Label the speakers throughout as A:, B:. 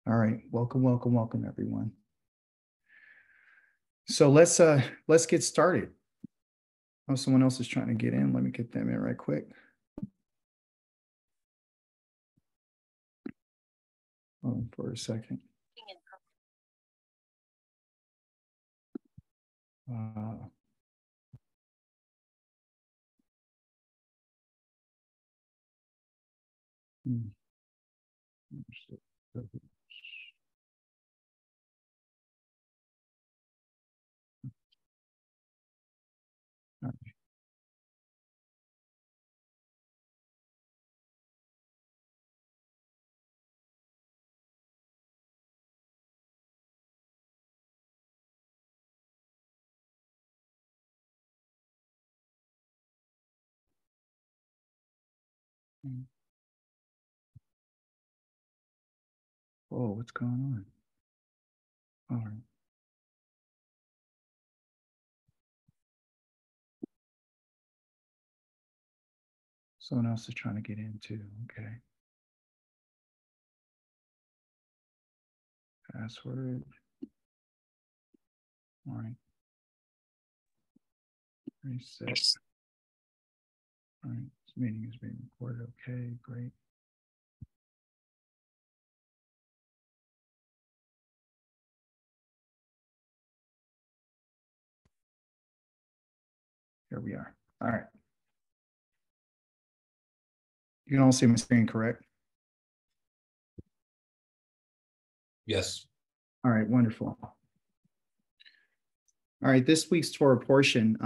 A: All right, welcome, everyone. So let's get started. Oh, someone else is trying to get in. Let me get them in right quick. Hold on for a second. Hmm. All right. Whoa, what's going on? All right. Someone else is trying to get in too. Okay. Password. All right. Reset. All right. This meeting is being recorded. Okay, great. Here we are. All right. You can all see my screen, correct?
B: Yes.
A: All right, wonderful. All right, this week's Torah portion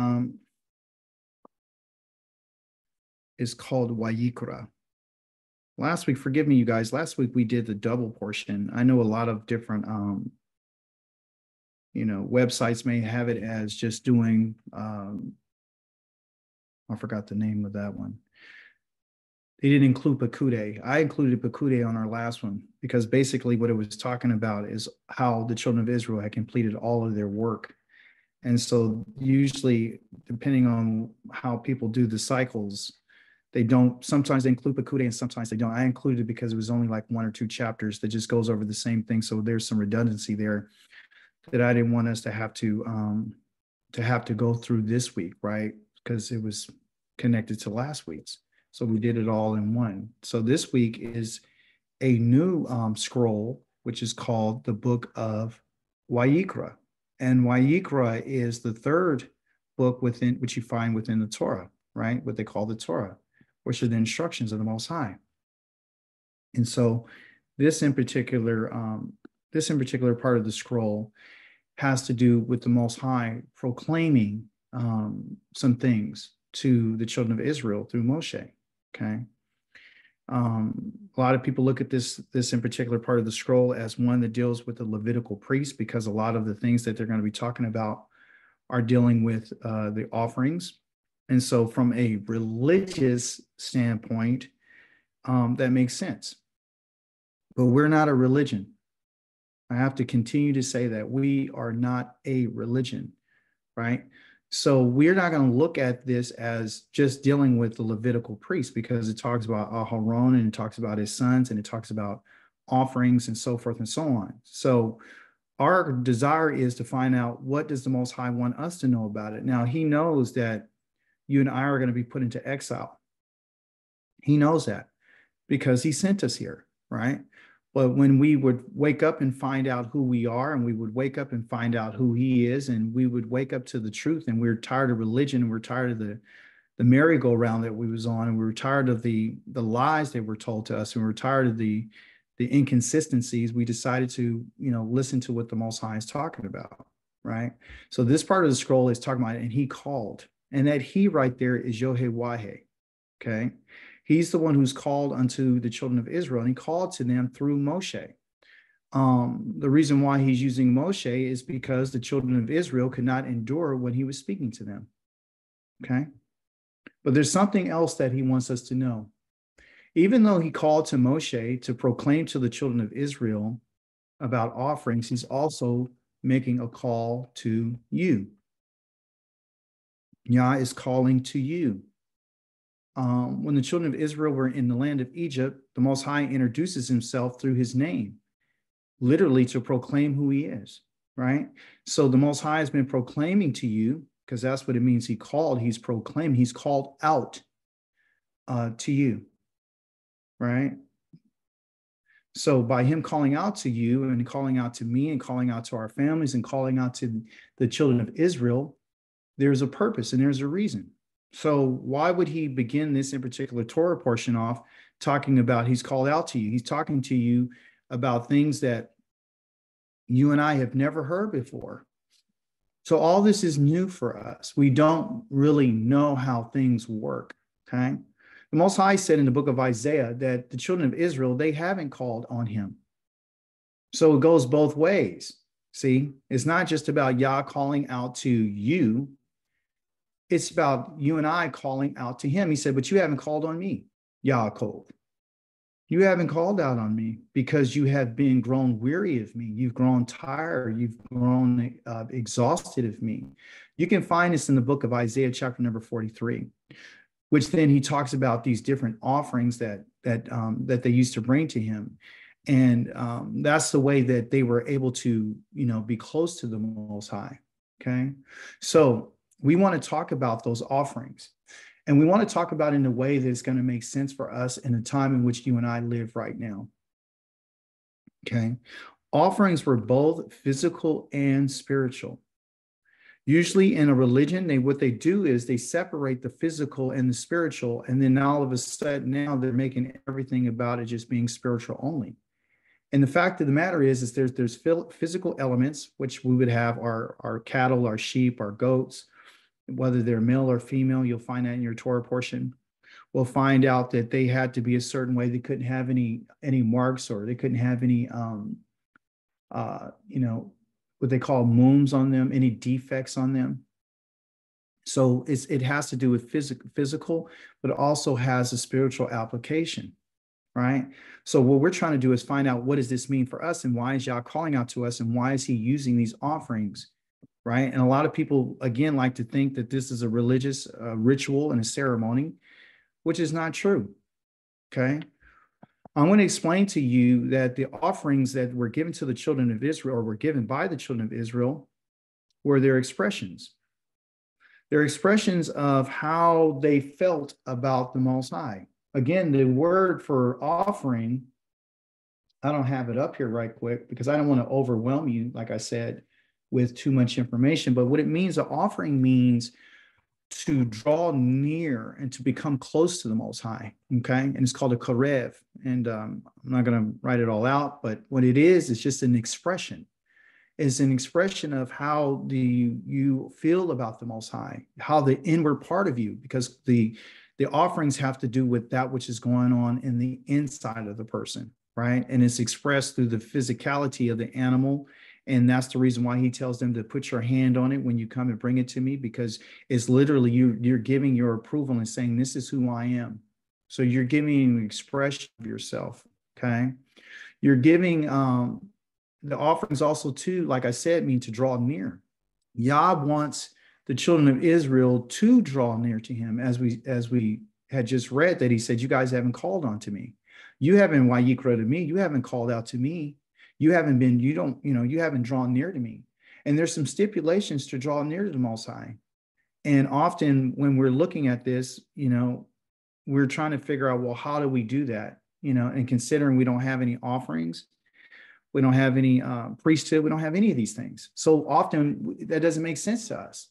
A: is called Wayikra. Last week, forgive me, you guys, last week we did the double portion. I know a lot of different websites may have it as just doing I forgot the name of that one. They didn't include Pakude. I included Pakude on our last one because basically what it was talking about is how the children of Israel had completed all of their work. And so usually, depending on how people do the cycles, they don't, sometimes they include Pakude and sometimes they don't. I included it because it was only like one or two chapters that just goes over the same thing. So there's some redundancy there that I didn't want us to have to go through this week, right? Because it was connected to last week's. So we did it all in one. So this week is a new scroll, which is called the Book of Wayikra. And Wayikra is the third book within which you find within the Torah, right? What they call the Torah, which are the instructions of the Most High. And so this in particular part of the scroll has to do with the Most High proclaiming some things to the children of Israel through Moshe. Okay. A lot of people look at this in particular part of the scroll as one that deals with the Levitical priest, because a lot of the things that they're going to be talking about are dealing with the offerings. And so from a religious standpoint, that makes sense. But we're not a religion. I have to continue to say that we are not a religion, right? So we're not going to look at this as just dealing with the Levitical priest, because it talks about Aharon and it talks about his sons and it talks about offerings and so forth and so on. So our desire is to find out, what does the Most High want us to know about it? Now, he knows that you and I are going to be put into exile. He knows that because he sent us here, right? But when we would wake up and find out who we are, and we would wake up and find out who he is, and we would wake up to the truth, and we're tired of religion, and we're tired of the merry-go-round that we was on, and we were tired of the lies that were told to us, and we were tired of the inconsistencies, we decided to, listen to what the Most High is talking about, right? So this part of the scroll is talking about, and he called, and that he right there is Yohewaheh, okay? He's the one who's called unto the children of Israel, and he called to them through Moshe. The reason why he's using Moshe is because the children of Israel could not endure when he was speaking to them. Okay. But there's something else that he wants us to know. Even though he called to Moshe to proclaim to the children of Israel about offerings, he's also making a call to you. Yah is calling to you. When the children of Israel were in the land of Egypt, the Most High introduces himself through his name. literally to proclaim who he is, right? So the Most High has been proclaiming to you, because that's what it means. He's proclaimed, he's called out to you, right? So by him calling out to you and calling out to me and calling out to our families and calling out to the children of Israel, there's a purpose and there's a reason. So why would he begin this in particular Torah portion off talking about he's called out to you? He's talking to you about things that you and I have never heard before. So all this is new for us. We don't really know how things work, okay? The Most High said in the book of Isaiah that the children of Israel, they haven't called on him. So it goes both ways. See, it's not just about Yah calling out to you. It's about you and I calling out to him. He said, but you haven't called on me, Yaakov. You haven't called out on me because you have been grown weary of me. You've grown tired. You've grown exhausted of me. You can find this in the book of Isaiah, chapter number 43, which then he talks about these different offerings that they used to bring to him. And that's the way that they were able to, be close to the Most High. Okay. So we want to talk about those offerings. And we want to talk about it in a way that's going to make sense for us in the time in which you and I live right now. Okay. Offerings were both physical and spiritual. Usually in a religion, what they do is they separate the physical and the spiritual. And then all of a sudden now they're making everything about it just being spiritual only. And the fact of the matter is there's physical elements, which we would have our cattle, our sheep, our goats, whether they're male or female. You'll find that in your Torah portion. We'll find out that they had to be a certain way. They couldn't have any marks, or they couldn't have any, what they call moons on them, any defects on them. So it has to do with physical, but it also has a spiritual application, right? So what we're trying to do is find out, what does this mean for us, and why is Yah calling out to us, and why is he using these offerings? Right. And a lot of people, again, like to think that this is a religious ritual and a ceremony, which is not true. Okay. I'm going to explain to you that the offerings that were given to the children of Israel, or were given by the children of Israel, were their expressions. They're expressions of how they felt about the Most High. Again, the word for offering, I don't have it up here right quick because I don't want to overwhelm you, like I said, with too much information. But what it means, an offering means to draw near and to become close to the Most High. Okay. And it's called a korev. And I'm not going to write it all out, but what it is just an expression. It's an expression of how do you feel about the Most High, how the inward part of you, because the offerings have to do with that which is going on in the inside of the person, right? And it's expressed through the physicality of the animal. And that's the reason why he tells them to put your hand on it when you come and bring it to me, because it's literally you're giving your approval and saying, this is who I am. So you're giving an expression of yourself. Okay. You're giving the offerings also too, like I said, mean to draw near. Yah wants the children of Israel to draw near to him, as we had just read that he said, you guys haven't called on to me. You haven't wayikra to me. You haven't called out to me. You haven't drawn near to me. And there's some stipulations to draw near to the Most High. And often when we're looking at this, we're trying to figure out, well, how do we do that? And considering we don't have any offerings, we don't have any priesthood, we don't have any of these things. So often that doesn't make sense to us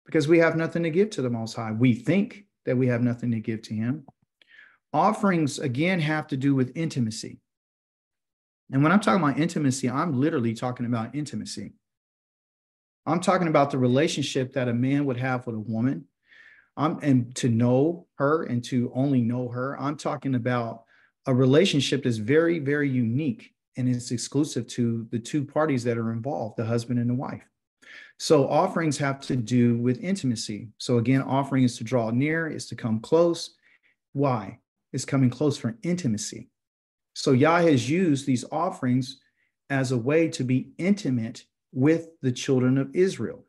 A: because we have nothing to give to the Most High. We think that we have nothing to give to him. Offerings, again, have to do with intimacy. And when I'm talking about intimacy, I'm literally talking about intimacy. I'm talking about the relationship that a man would have with a woman, and to know her and to only know her. I'm talking about a relationship that's very, very unique, and it's exclusive to the two parties that are involved, the husband and the wife. So offerings have to do with intimacy. So again, offering is to draw near, is to come close. Why? It's coming close for intimacy. So Yah has used these offerings as a way to be intimate with the children of Israel.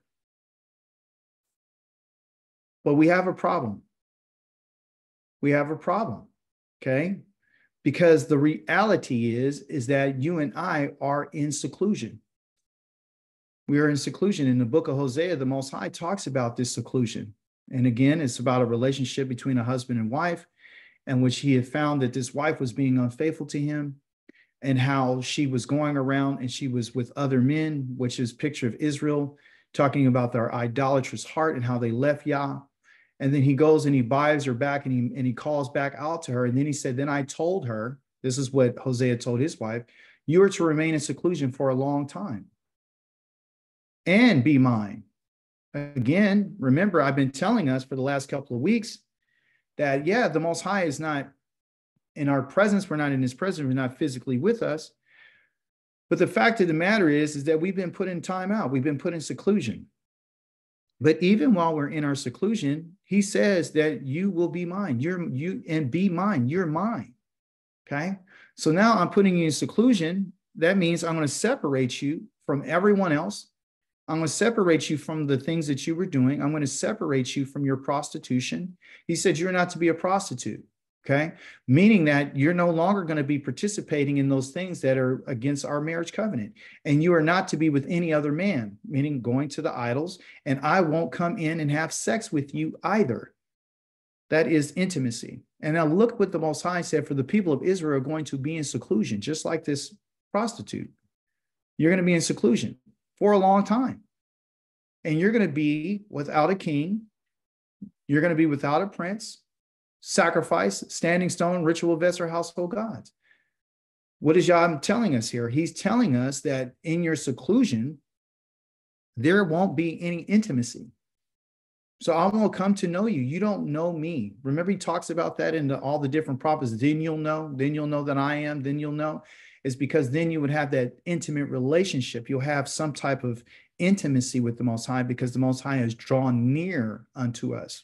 A: But we have a problem. We have a problem, okay? Because the reality is that you and I are in seclusion. We are in seclusion. In the book of Hosea, the Most High talks about this seclusion. And again, it's about a relationship between a husband and wife, in which he had found that this wife was being unfaithful to him, and how she was going around and she was with other men, which is a picture of Israel, talking about their idolatrous heart and how they left Yah. And then he goes and he buys her back, and he calls back out to her. And then he said, then I told her, this is what Hosea told his wife, you are to remain in seclusion for a long time and be mine. Again, remember, I've been telling us for the last couple of weeks that, yeah, the Most High is not in our presence. We're not in his presence. We're not physically with us. But the fact of the matter is that we've been put in time out. We've been put in seclusion. But even while we're in our seclusion, he says that you will be mine. And be mine. You're mine. Okay. So now I'm putting you in seclusion. That means I'm going to separate you from everyone else. I'm going to separate you from the things that you were doing. I'm going to separate you from your prostitution. He said, you're not to be a prostitute. Okay. Meaning that you're no longer going to be participating in those things that are against our marriage covenant. And you are not to be with any other man, meaning going to the idols. And I won't come in and have sex with you either. That is intimacy. And now look what the Most High said, for the people of Israel are going to be in seclusion, just like this prostitute. You're going to be in seclusion for a long time. And you're going to be without a king. You're going to be without a prince, sacrifice, standing stone, ritual vessel, or household gods. What is Yah telling us here? He's telling us that in your seclusion, there won't be any intimacy. So I won't come to know you. You don't know me. Remember, he talks about that in all the different prophets. Then you'll know that I am, then you'll know. It's because then you would have that intimate relationship. You'll have some type of intimacy with the Most High, because the Most High has drawn near unto us.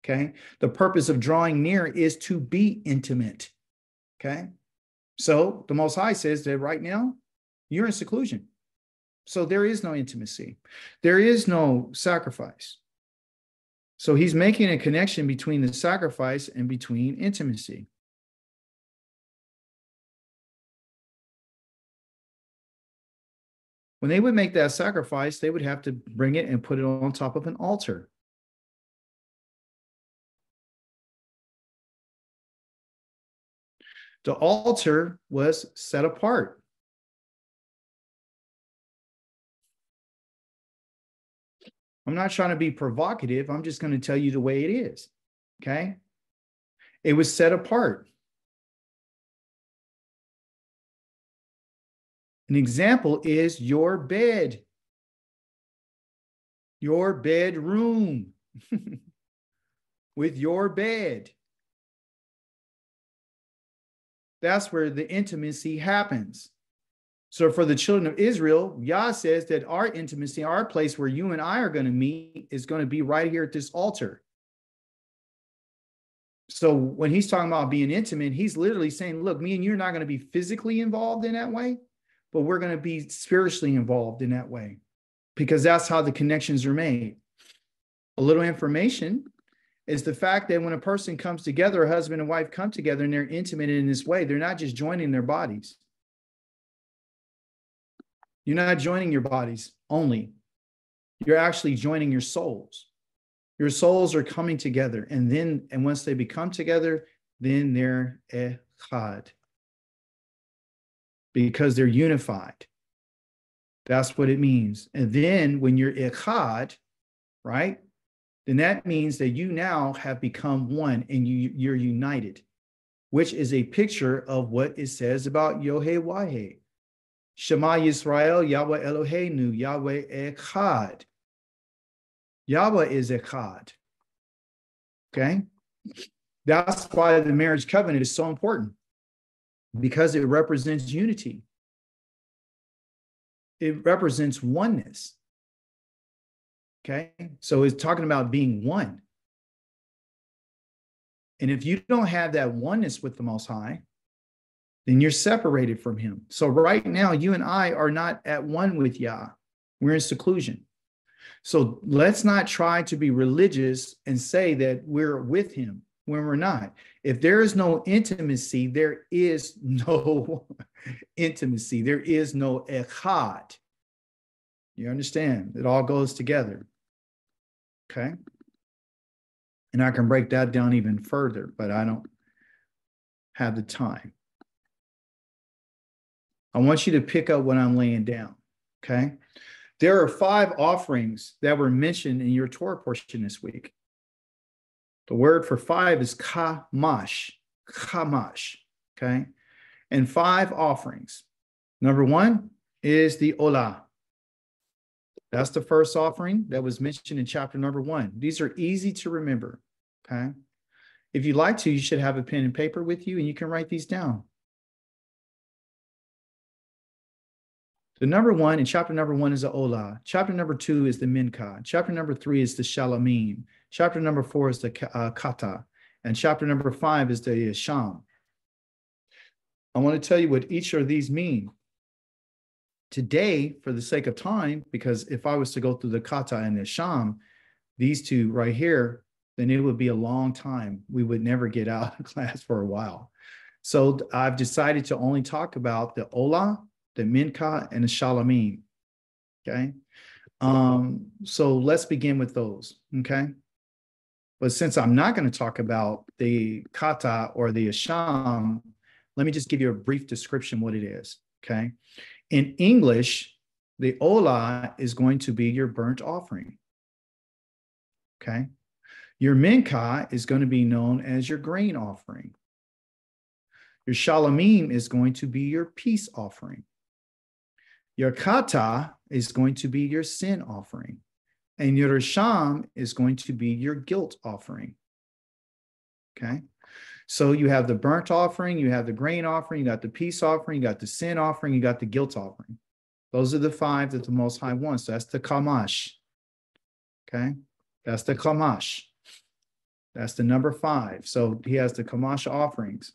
A: Okay. The purpose of drawing near is to be intimate. Okay. So the Most High says that right now you're in seclusion. So there is no intimacy. There is no sacrifice. So he's making a connection between the sacrifice and between intimacy. When they would make that sacrifice, they would have to bring it and put it on top of an altar. The altar was set apart. I'm not trying to be provocative. I'm just going to tell you the way it is. Okay. It was set apart. An example is your bed, your bedroom with your bed. That's where the intimacy happens. So for the children of Israel, Yah says that our intimacy, our place where you and I are going to meet, is going to be right here at this altar. So when he's talking about being intimate, he's literally saying, look, me and you are not going to be physically involved in that way, but we're going to be spiritually involved in that way, because that's how the connections are made. A little information is the fact that when a person comes together, a husband and wife come together and they're intimate in this way, they're not just joining their bodies. You're not joining your bodies only. You're actually joining your souls. Your souls are coming together. And once they become together, then they're echad. Because they're unified. That's what it means. And then when you're echad, right? Then that means that you now have become one and you're united, which is a picture of what it says about Yohei. Shema Yisrael, Yahweh Eloheinu, Yahweh Echad. Yahweh is Echad. Okay? That's why the marriage covenant is so important, because it represents unity. It represents oneness. Okay? So it's talking about being one. And if you don't have that oneness with the Most High, then you're separated from him. So right now, you and I are not at one with Yah. We're in seclusion. So let's not try to be religious and say that we're with him. when we're not. If there is no intimacy, there is no intimacy. There is no echad. You understand? It all goes together. Okay? And I can break that down even further, but I don't have the time. I want you to pick up what I'm laying down. Okay? There are 5 offerings that were mentioned in your Torah portion this week. The word for 5 is kamash, okay? And 5 offerings. Number 1 is the olah. That's the first offering that was mentioned in chapter number 1. These are easy to remember, okay? If you'd like to, you should have a pen and paper with you, and you can write these down. The number 1 in chapter number 1 is the olah. Chapter number 2 is the mincha. Chapter number 3 is the shalomim. Chapter number 4 is the kata. And chapter number 5 is the yasham. I want to tell you what each of these mean. Today, for the sake of time, because if I was to go through the kata and the yasham, these 2 right here, then it would be a long time. We would never get out of class for a while. So I've decided to only talk about the olah, the mincha, and the shalomim. Okay. So let's begin with those. Okay. But since I'm not going to talk about the kata or the asham, let me just give you a brief description what it is. Okay. In English, the olah is going to be your burnt offering. Okay. Your mincha is going to be known as your grain offering. Your shalomim is going to be your peace offering. Your kata is going to be your sin offering. And your sham is going to be your guilt offering. Okay. So you have the burnt offering, you have the grain offering, you got the peace offering, you got the sin offering, you got the guilt offering. Those are the 5 that the Most High wants. That's the kamash. Okay. That's the kamash. That's the number 5. So he has the kamash offerings.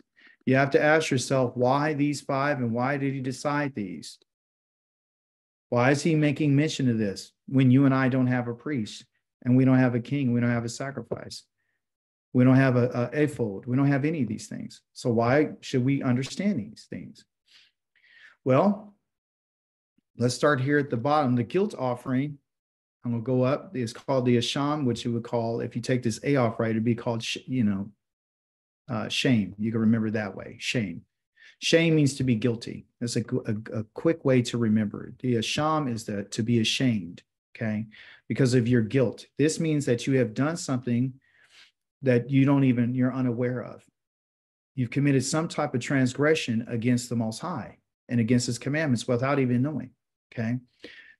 A: You have to ask yourself, why these 5 and why did he decide these? Why is he making mention of this when you and I don't have a priest and we don't have a king, we don't have a sacrifice, we don't have a ephod, we don't have any of these things. So why should we understand these things? Well, let's start here at the bottom. The guilt offering, I'm going to go up, is called the asham, which you would call, if you take this A off right, it'd be called, shame. You can remember that way, shame. Shame means to be guilty. That's a quick way to remember it. The asham is to be ashamed, okay, because of your guilt. This means that you have done something that you're unaware of. You've committed some type of transgression against the Most High and against his commandments without even knowing, okay?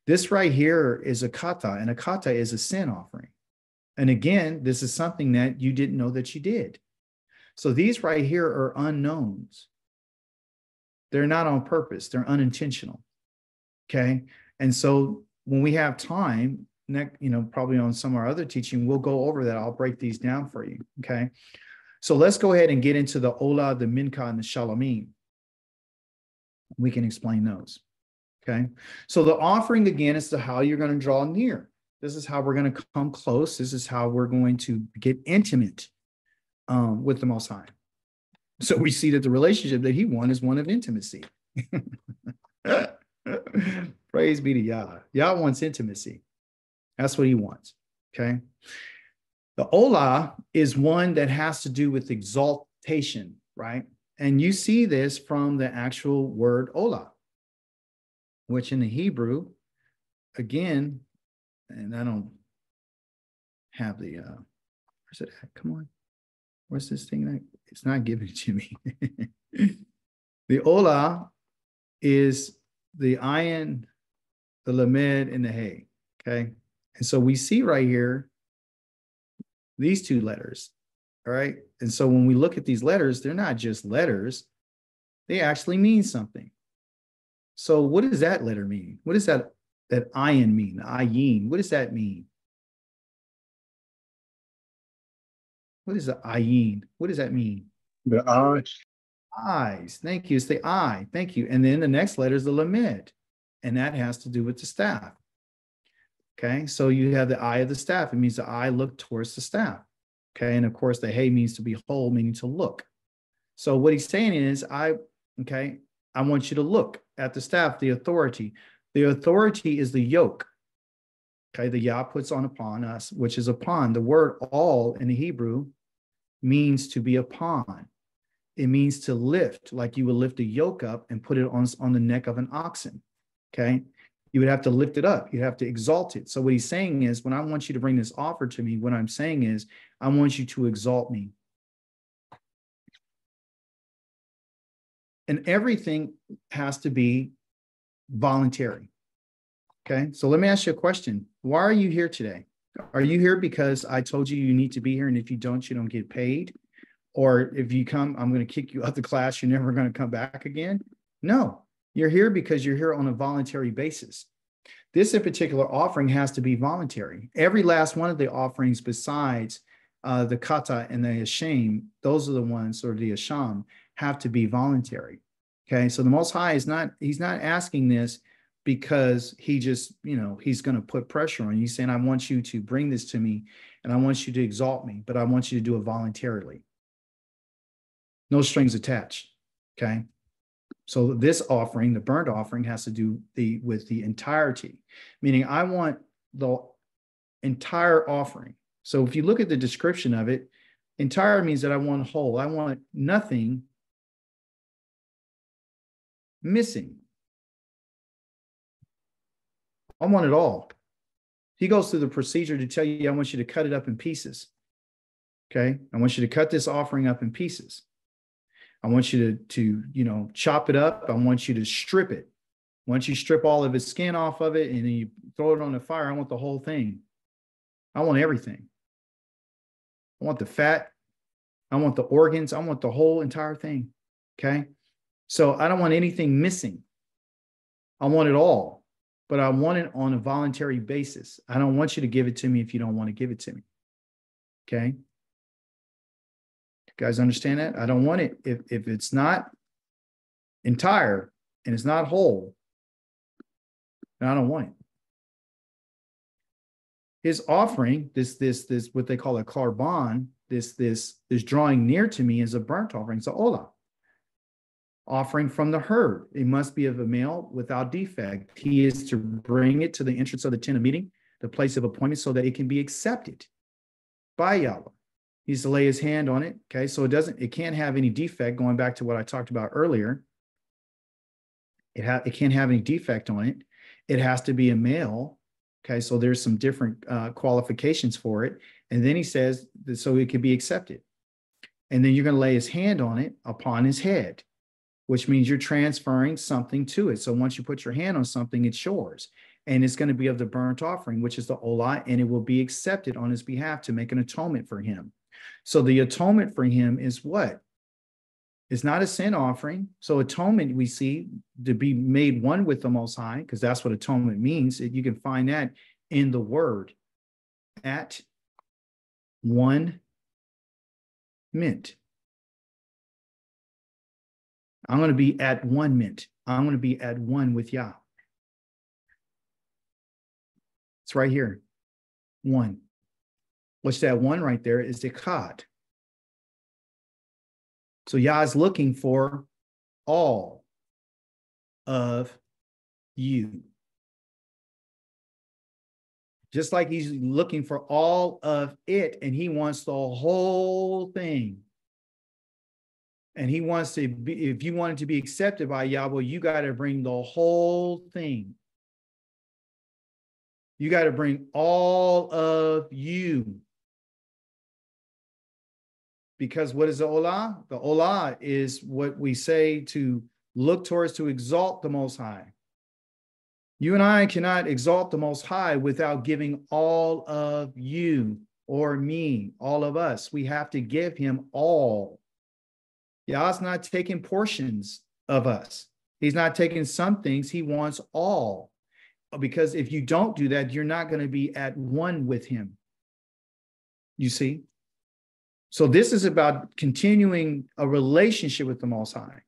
A: This right here is a kata, and a kata is a sin offering. And again, this is something that you didn't know that you did. So these right here are unknowns. They're not on purpose. They're unintentional. Okay. And so when we have time, probably on some of our other teaching, we'll go over that. I'll break these down for you. Okay. So let's go ahead and get into the olah, the mincha, and the shalomim. We can explain those. Okay. So the offering again is to how you're going to draw near. This is how we're going to come close. This is how we're going to get intimate with the Most High. So we see that the relationship that he wants is one of intimacy. Praise be to Yah. Yah wants intimacy. That's what he wants. Okay. The olah is one that has to do with exaltation, right? And you see this from the actual word olah, which in the Hebrew, again, and I don't have the, where's it at? Come on. Where's this thing? It's not giving it to me. The olah is the ayin, the lamed, and the hay. Okay. And so we see right here these 2 letters. All right. And so when we look at these letters, they're not just letters, they actually mean something. So what does that letter mean? What does that ayin mean? Ayin. What does that mean? What is the ayin? What does that mean?
C: The eyes.
A: Eyes. Thank you. It's the eye. Thank you. And then the next letter is the lamed. And that has to do with the staff. Okay. So you have the eye of the staff. It means the eye looked towards the staff. Okay. And of course, the hey means to behold, meaning to look. So what he's saying is, I want you to look at the staff, the authority. The authority is the yoke. Okay. The Yah puts on upon us, which is upon. The word all in the Hebrew means to be upon. It means to lift, like you would lift a yoke up and put it on the neck of an oxen. Okay. You would have to lift it up. You have to exalt it. So what he's saying is, when I want you to bring this offer to me, what I'm saying is, I want you to exalt me. And everything has to be voluntary. Okay. So let me ask you a question. Why are you here today? Are you here because I told you you need to be here, and if you don't get paid? Or if you come, I'm going to kick you out the class. You're never going to come back again? No, you're here because you're here on a voluntary basis. This in particular offering has to be voluntary. Every last one of the offerings besides the kata and the asham, those are the ones, or the asham, have to be voluntary. Okay, so the Most High he's not asking this because he just, he's going to put pressure on you. He's saying, I want you to bring this to me and I want you to exalt me, but I want you to do it voluntarily. No strings attached. Okay. So this offering, the burnt offering, has to do with the entirety, meaning I want the entire offering. So if you look at the description of it, entire means that I want whole. I want nothing missing. I want it all. He goes through the procedure to tell you, I want you to cut it up in pieces. Okay. I want you to cut this offering up in pieces. I want you to chop it up. I want you to strip it. Once you strip all of its skin off of it and then you throw it on the fire, I want the whole thing. I want everything. I want the fat. I want the organs. I want the whole entire thing. Okay. So I don't want anything missing. I want it all, but I want it on a voluntary basis. I don't want you to give it to me if you don't want to give it to me. Okay. You guys understand that? I don't want it. If it's not entire and it's not whole, then I don't want it. His offering, this what they call a korban, this drawing near to me, is a burnt offering. It's a olah. Offering from the herd. It must be of a male without defect. He is to bring it to the entrance of the tent of meeting, the place of appointment, so that it can be accepted by Yahweh. He's to lay his hand on it. Okay, so it can't have any defect. Going back to what I talked about earlier, it can't have any defect on it. It has to be a male. Okay, so there's some different qualifications for it. And then he says that so it can be accepted. And then you're going to lay his hand on it upon his head, which means you're transferring something to it. So once you put your hand on something, it's yours. And it's going to be of the burnt offering, which is the olah, and it will be accepted on his behalf to make an atonement for him. So the atonement for him is what? It's not a sin offering. So atonement, we see, to be made one with the Most High, because that's what atonement means. You can find that in the word, at one mint. I'm going to be at one mint. I'm going to be at one with Yah. It's right here. One. What's that one right there is the Echad. So Yah is looking for all of you. Just like he's looking for all of it, and he wants the whole thing. And he wants to be, if you want it to be accepted by Yahweh, you got to bring the whole thing. You got to bring all of you. Because what is the olah? The olah is what we say to look towards, to exalt the Most High. You and I cannot exalt the Most High without giving all of you or me, all of us. We have to give him all. Yah's not taking portions of us. He's not taking some things. He wants all. Because if you don't do that, you're not going to be at one with him. You see? So this is about continuing a relationship with the Most High.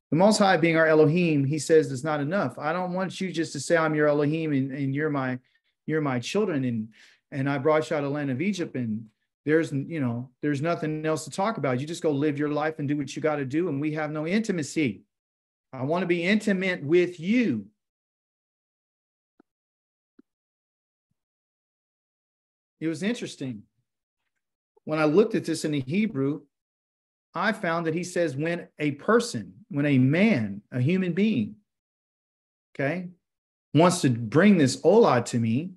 A: The Most High being our Elohim, he says it's not enough. I don't want you just to say I'm your Elohim and you're my children and I brought you out of the land of Egypt and there's nothing else to talk about. You just go live your life and do what you got to do. And we have no intimacy. I want to be intimate with you. It was interesting. When I looked at this in the Hebrew, I found that he says when a man, a human being, okay, wants to bring this olah to me,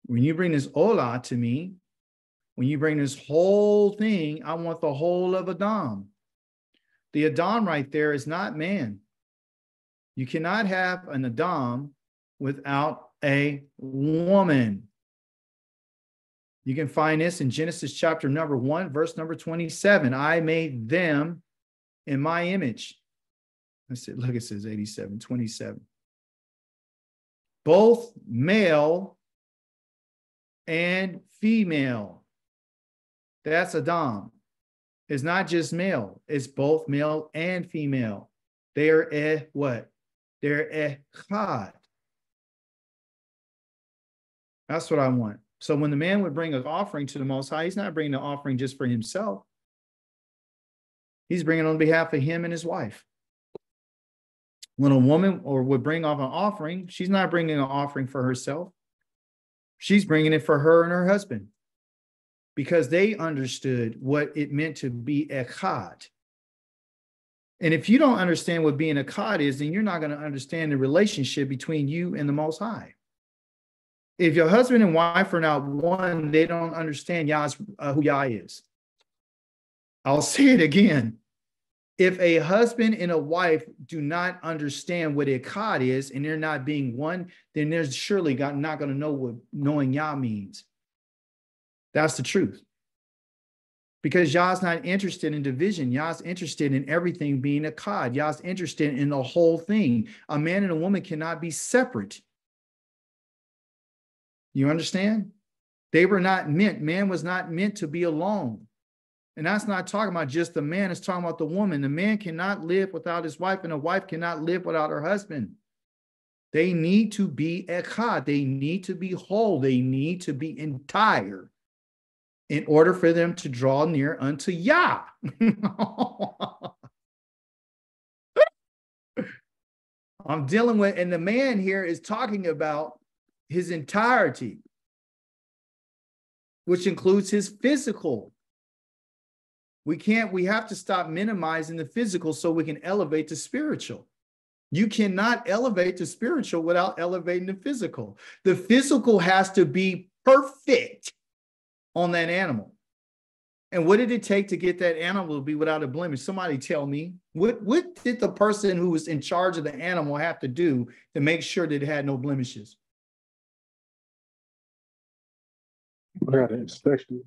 A: when you bring this olah to me, when you bring this whole thing, I want the whole of Adam. The Adam right there is not man. You cannot have an Adam without a woman. You can find this in Genesis chapter number 1, verse number 27. I made them in my image. I said, look, it says 87, 27. Both male and female. That's Adam. It's not just male. It's both male and female. They're what? They're echad. That's what I want. So when the man would bring an offering to the Most High, he's not bringing the offering just for himself. He's bringing it on behalf of him and his wife. When a woman would bring off an offering, she's not bringing an offering for herself. She's bringing it for her and her husband because they understood what it meant to be echad. And if you don't understand what being echad is, then you're not going to understand the relationship between you and the Most High. If your husband and wife are not one, they don't understand who Yah is. I'll say it again. If a husband and a wife do not understand what echad is and they're not being one, then they're surely not going to know what knowing Yah means. That's the truth. Because Yah's not interested in division. Yah's interested in everything being echad. Yah's interested in the whole thing. A man and a woman cannot be separate. You understand? They were not meant. Man was not meant to be alone. And that's not talking about just the man. It's talking about the woman. The man cannot live without his wife, and a wife cannot live without her husband. They need to be echad. They need to be whole. They need to be entire in order for them to draw near unto Yah. I'm dealing with, and the man here is talking about his entirety, which includes his physical. We have to stop minimizing the physical so we can elevate the spiritual. You cannot elevate the spiritual without elevating the physical. The physical has to be perfect on that animal. And what did it take to get that animal to be without a blemish? Somebody tell me, what did the person who was in charge of the animal have to do to make sure that it had no blemishes?
C: They had to inspect it.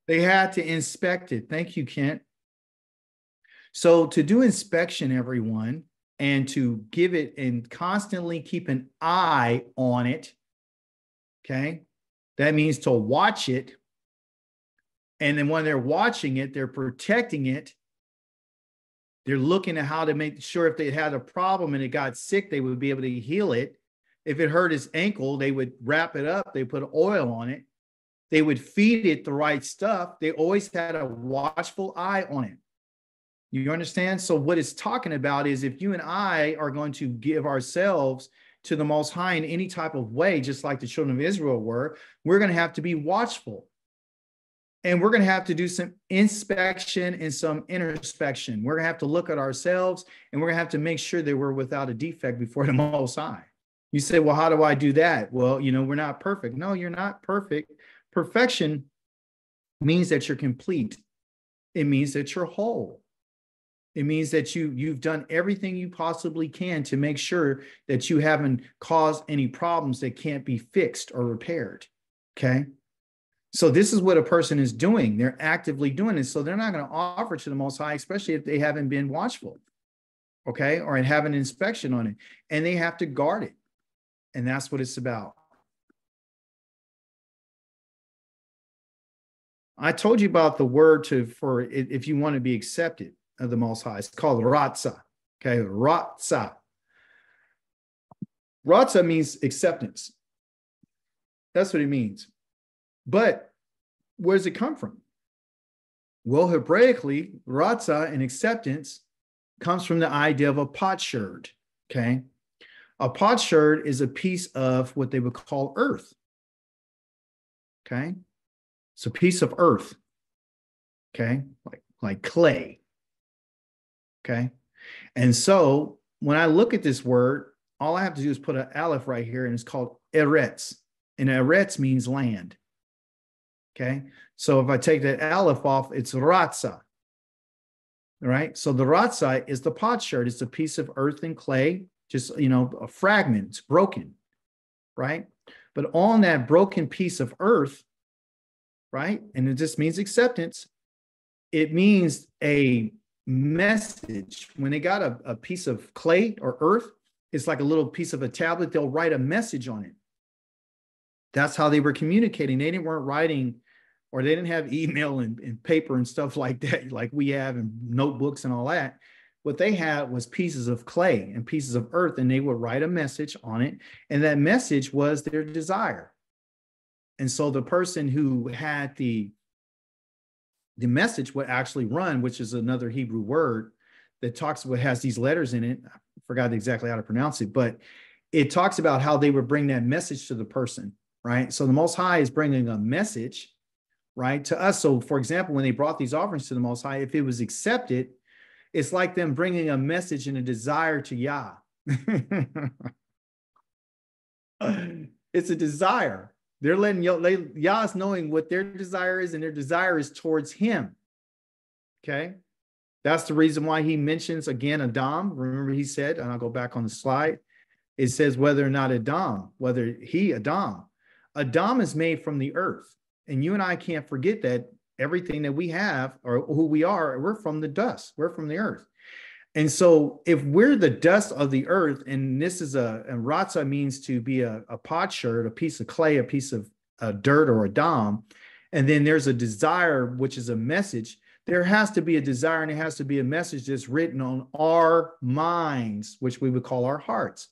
A: They had to inspect it. Thank you, Kent. So to do inspection, everyone, and to give it and constantly keep an eye on it, okay? That means to watch it. And then when they're watching it, they're protecting it. They're looking at how to make sure if they had a problem and it got sick, they would be able to heal it. If it hurt his ankle, they would wrap it up. They put oil on it. They would feed it the right stuff. They always had a watchful eye on it. You understand? So what it's talking about is if you and I are going to give ourselves to the Most High in any type of way, just like the children of Israel were, we're going to have to be watchful. And we're going to have to do some inspection and some introspection. We're going to have to look at ourselves, and we're going to have to make sure that we're without a defect before the Most High. You say, well, how do I do that? Well, we're not perfect. No, you're not perfect. Perfection means that you're complete. It means that you're whole. It means that you've done everything you possibly can to make sure that you haven't caused any problems that can't be fixed or repaired. Okay? So this is what a person is doing. They're actively doing it. So they're not going to offer to the Most High, especially if they haven't been watchful, okay, or have an inspection on it. And they have to guard it. And that's what it's about. I told you about the word for if you want to be accepted of the Most High. It's called ratza, okay, ratza. Ratza means acceptance. That's what it means. But Where does it come from? Well, Hebraically, ratzah and acceptance comes from the idea of a potsherd. Okay. A potsherd is a piece of what they would call earth. Okay. It's a piece of earth. Okay. Like clay. Okay. And so when I look at this word, all I have to do is put an aleph right here, and it's called eretz. And eretz means land. Okay. So if I take that aleph off, it's ratzah. All right. So the ratzah is the potsherd. It's a piece of earth and clay, just, a fragment. It's broken. Right. But on that broken piece of earth, right, and it just means acceptance, it means a message. When they got a piece of clay or earth, it's like a little piece of a tablet. They'll write a message on it. That's how they were communicating. They weren't writing, or they didn't have email and paper and stuff like that, like we have, and notebooks and all that. What they had was pieces of clay and pieces of earth, and they would write a message on it. And that message was their desire. And so the person who had the message would actually run, which is another Hebrew word that has these letters in it. I forgot exactly how to pronounce it, but it talks about how they would bring that message to the person, right? So the Most High is bringing a message, right, to us. So for example, when they brought these offerings to the Most High, if it was accepted, it's like them bringing a message and a desire to Yah. It's a desire. They're letting Yah's knowing what their desire is, and their desire is towards him. Okay. That's the reason why he mentions again Adam. Remember, he said, and I'll go back on the slide. It says whether or not Adam is made from the earth. And you and I can't forget that everything that we have, or who we are, we're from the dust. We're from the earth. And so if we're the dust of the earth, and this is and ratzah means to be a potsherd, a piece of clay, a piece of dirt or Adam, and then there's a desire, which is a message. There has to be a desire, and it has to be a message that's written on our minds, which we would call our hearts.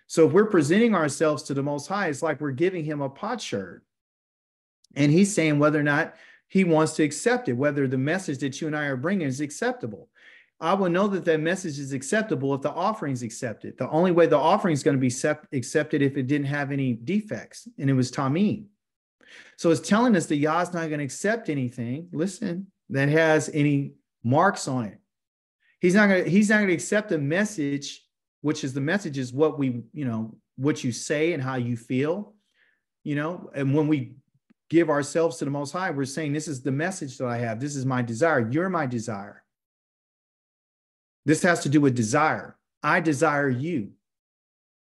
A: So if we're presenting ourselves to the Most High, it's like we're giving him a potsherd. And he's saying whether or not he wants to accept it, whether the message that you and I are bringing is acceptable. I will know that message is acceptable if the offering is accepted. The only way the offering is going to be accepted if it didn't have any defects, and it was tamim. So it's telling us that Yah's not going to accept anything, listen, that has any marks on it. He's not going to accept a message, which is the message is what what you say and how you feel, and when we give ourselves to the Most High, we're saying, this is the message that I have. This is my desire. You're my desire. This has to do with desire. I desire you.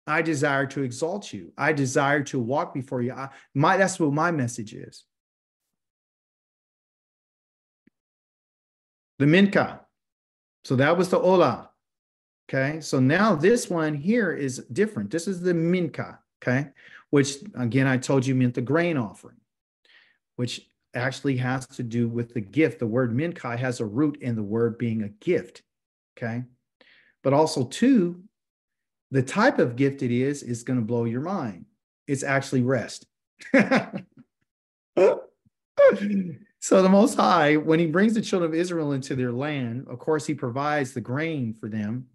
A: I desire to exalt you. I desire to walk before you. That's what my message is. The minka. So that was the olah. Okay. So now this one here is different. This is the minka. Okay. Which again, I told you meant the grain offering, which actually has to do with the gift. The word minka has a root in the word being a gift. Okay. But also too, the type of gift it is going to blow your mind. It's actually rest. So the Most High, when he brings the children of Israel into their land, of course, he provides the grain for them.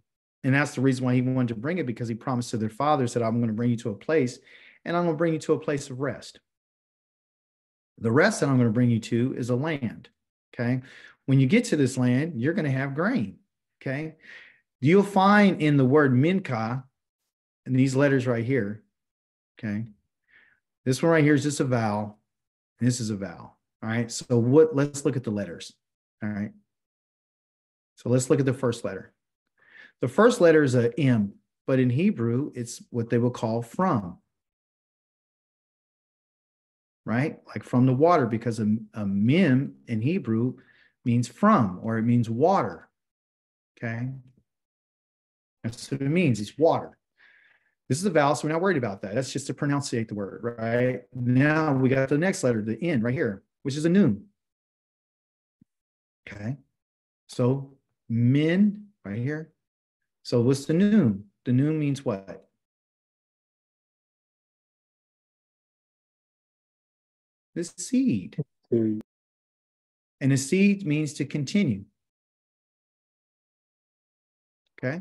A: And that's the reason why he wanted to bring it, because he promised to their fathers that I'm going to bring you to a place, and I'm going to bring you to a place of rest. The rest that I'm going to bring you to is a land. Okay. When you get to this land, you're going to have grain. Okay. You'll find in the word minka, and these letters right here. Okay. This one right here is just a vowel. And this is a vowel. All right. So let's look at the letters. All right. So let's look at the first letter. The first letter is a M, but in Hebrew, it's what they will call from. Right? Like from the water, because a mem in Hebrew means from, or it means water. Okay. That's what it means. It's water. This is a vowel, so we're not worried about that. That's just to pronunciate the word, right? Now we got the next letter, the N right here, which is a nun. Okay. So min right here. So what's the nun? The nun means what? The seed.
C: Seed.
A: And the seed means to continue. Okay.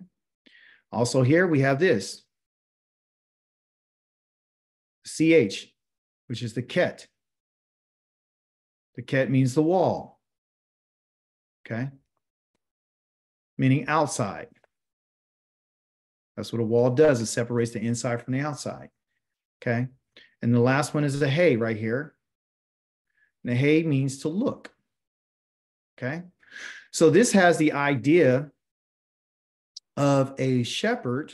A: Also here we have this. CH, which is the ket. The ket means the wall. Okay. Meaning outside. That's what a wall does. It separates the inside from the outside. Okay. And the last one is the hay right here. And the hay means to look. Okay. So this has the idea of a shepherd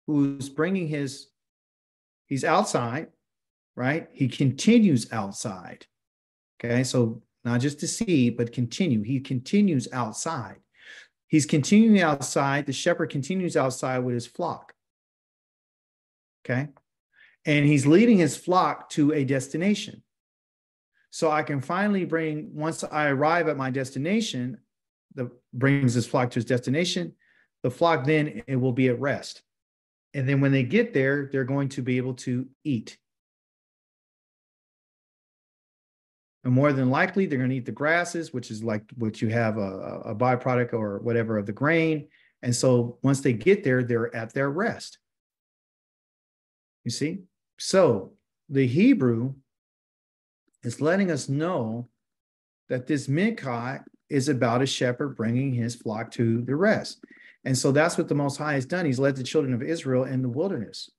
A: who's bringing he's outside, right? He continues outside. Okay. So not just to see, but continue. He continues outside. He's continuing outside. The shepherd continues outside with his flock. Okay. And he's leading his flock to a destination. So I can finally once I arrive at my destination, brings his flock to his destination, the flock then it will be at rest. And then when they get there, they're going to be able to eat. And more than likely, they're going to eat the grasses, which is like what you have a byproduct or whatever of the grain. And so once they get there, they're at their rest. You see? So the Hebrew is letting us know that this Mikah is about a shepherd bringing his flock to the rest. And so that's what the Most High has done. He's led the children of Israel in the wilderness.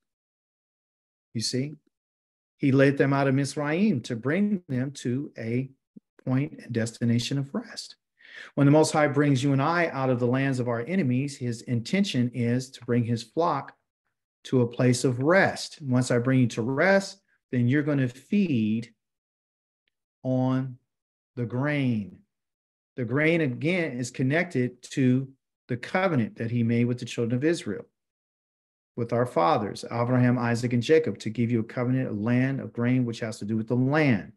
A: You see? He led them out of Mizraim to bring them to a point and destination of rest. When the Most High brings you and I out of the lands of our enemies, his intention is to bring his flock to a place of rest. Once I bring you to rest, then you're going to feed on the grain. The grain, again, is connected to the covenant that he made with the children of Israel, with our fathers, Abraham, Isaac, and Jacob, to give you a covenant, a land of grain, which has to do with the land.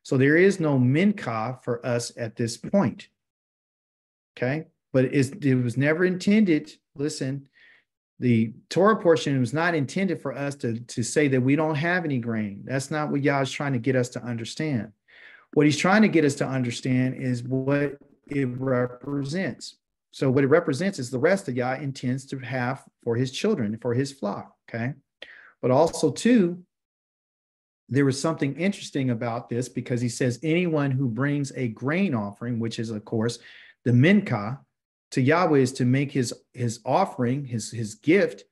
A: So there is no minkah for us at this point. Okay? But it was never intended, listen, the Torah portion was not intended for us to say that we don't have any grain. That's not what Yah is trying to get us to understand. What he's trying to get us to understand is what it represents. So what it represents is the rest that Yah intends to have for his children, for his flock, okay? But also, too, there was something interesting about this because he says anyone who brings a grain offering, which is, of course, the minkah, to Yahweh is to make his offering, his gift,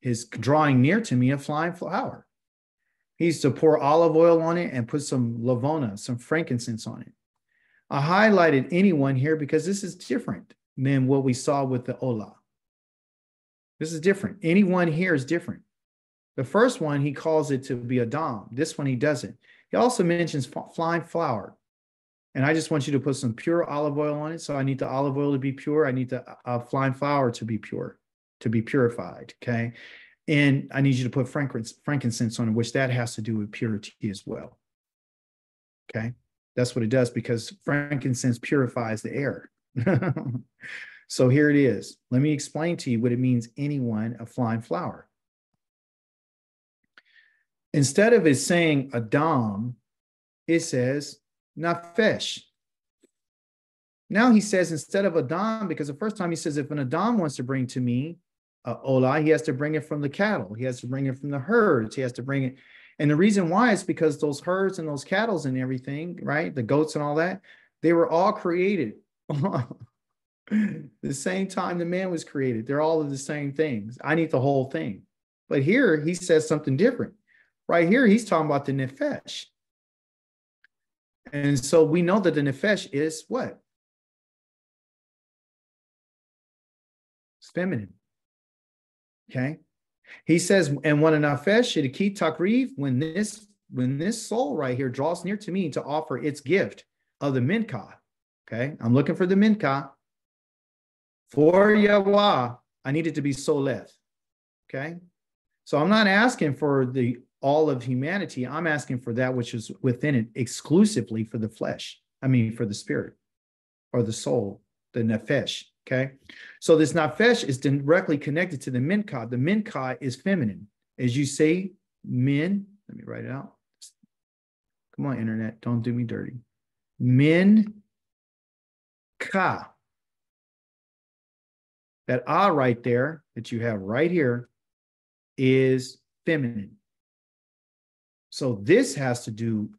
A: his drawing near to me a flying flower. He's to pour olive oil on it and put some lavona, some frankincense on it. I highlighted anyone here because this is different than what we saw with the Olah. This is different. Anyone here is different. The first one, he calls it to be a dam. This one, he doesn't. He also mentions flying flower. And I just want you to put some pure olive oil on it. So I need the olive oil to be pure. I need the flying flower to be pure, to be purified, okay? And I need you to put frankincense on it, which that has to do with purity as well, okay? That's what it does because frankincense purifies the air. So here it is. Let me explain to you what it means, anyone, a flying flower. Instead of it saying Adam, it says Nafesh. Now he says instead of Adam, because the first time he says if an Adam wants to bring to me Olah, he has to bring it from the cattle. He has to bring it from the herds. He has to bring it. And the reason why is because those herds and those cattle and everything, right? The goats and all that, they were all created the same time the man was created. They're all of the same things. I need the whole thing. But here he says something different. Right here, he's talking about the nefesh. And so we know that the nefesh is what? It's feminine. Okay. He says, and when a nefesh shidiki takriv, when this soul right here draws near to me to offer its gift of the minkah. Okay. I'm looking for the minkah. For Yahweh, I need it to be soleth. Okay. So I'm not asking for all of humanity. I'm asking for that which is within it exclusively for the flesh. I mean, for the spirit or the soul, the nefesh. Okay. So this nefesh is directly connected to the minkah. The minkah is feminine. As you say, min, Let me write it out. Come on, internet. Don't do me dirty. Min ka. That ah right there that you have right here is feminine. So this has to do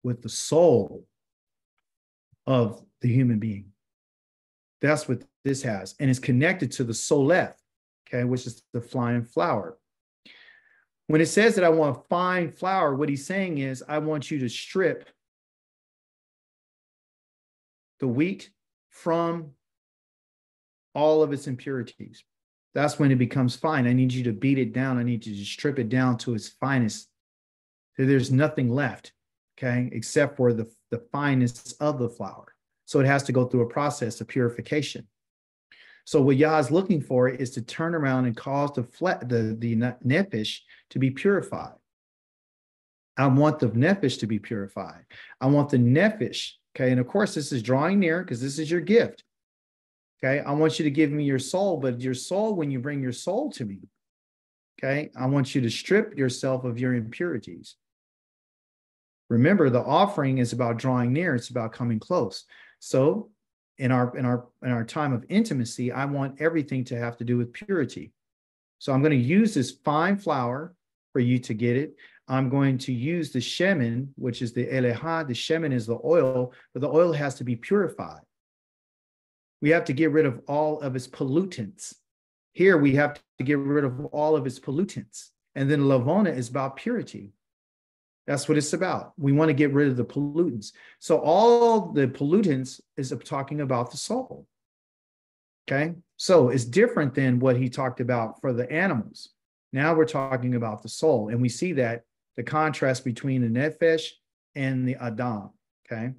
A: with the soul of the human being. That's what this has. And it's connected to the soleth, okay, which is the flying flower. When it says that I want fine flour, what he's saying is, I want you to strip the wheat from all of its impurities. That's when it becomes fine. I need you to beat it down. I need you to strip it down to its finest. So there's nothing left, okay, except for the finest of the flour. So it has to go through a process of purification. So what Yah is looking for is to turn around and cause the nefesh to be purified. I want the nefesh to be purified. I want the nefesh, okay? And of course, this is drawing near because this is your gift, okay? I want you to give me your soul, but your soul, when you bring your soul to me, okay, I want you to strip yourself of your impurities. Remember, the offering is about drawing near. It's about coming close. So in our time of intimacy, I want everything to have to do with purity. So I'm going to use this fine flour for you to get it. I'm going to use the shemen, which is the eleha. The shemen is the oil, but the oil has to be purified. We have to get rid of all of its pollutants. Here we have to get rid of all of its pollutants. And then lavona is about purity. That's what it's about. We want to get rid of the pollutants. So all the pollutants is talking about the soul. Okay. So it's different than what he talked about for the animals. Now we're talking about the soul. And we see that the contrast between the nefesh and the adam. Okay.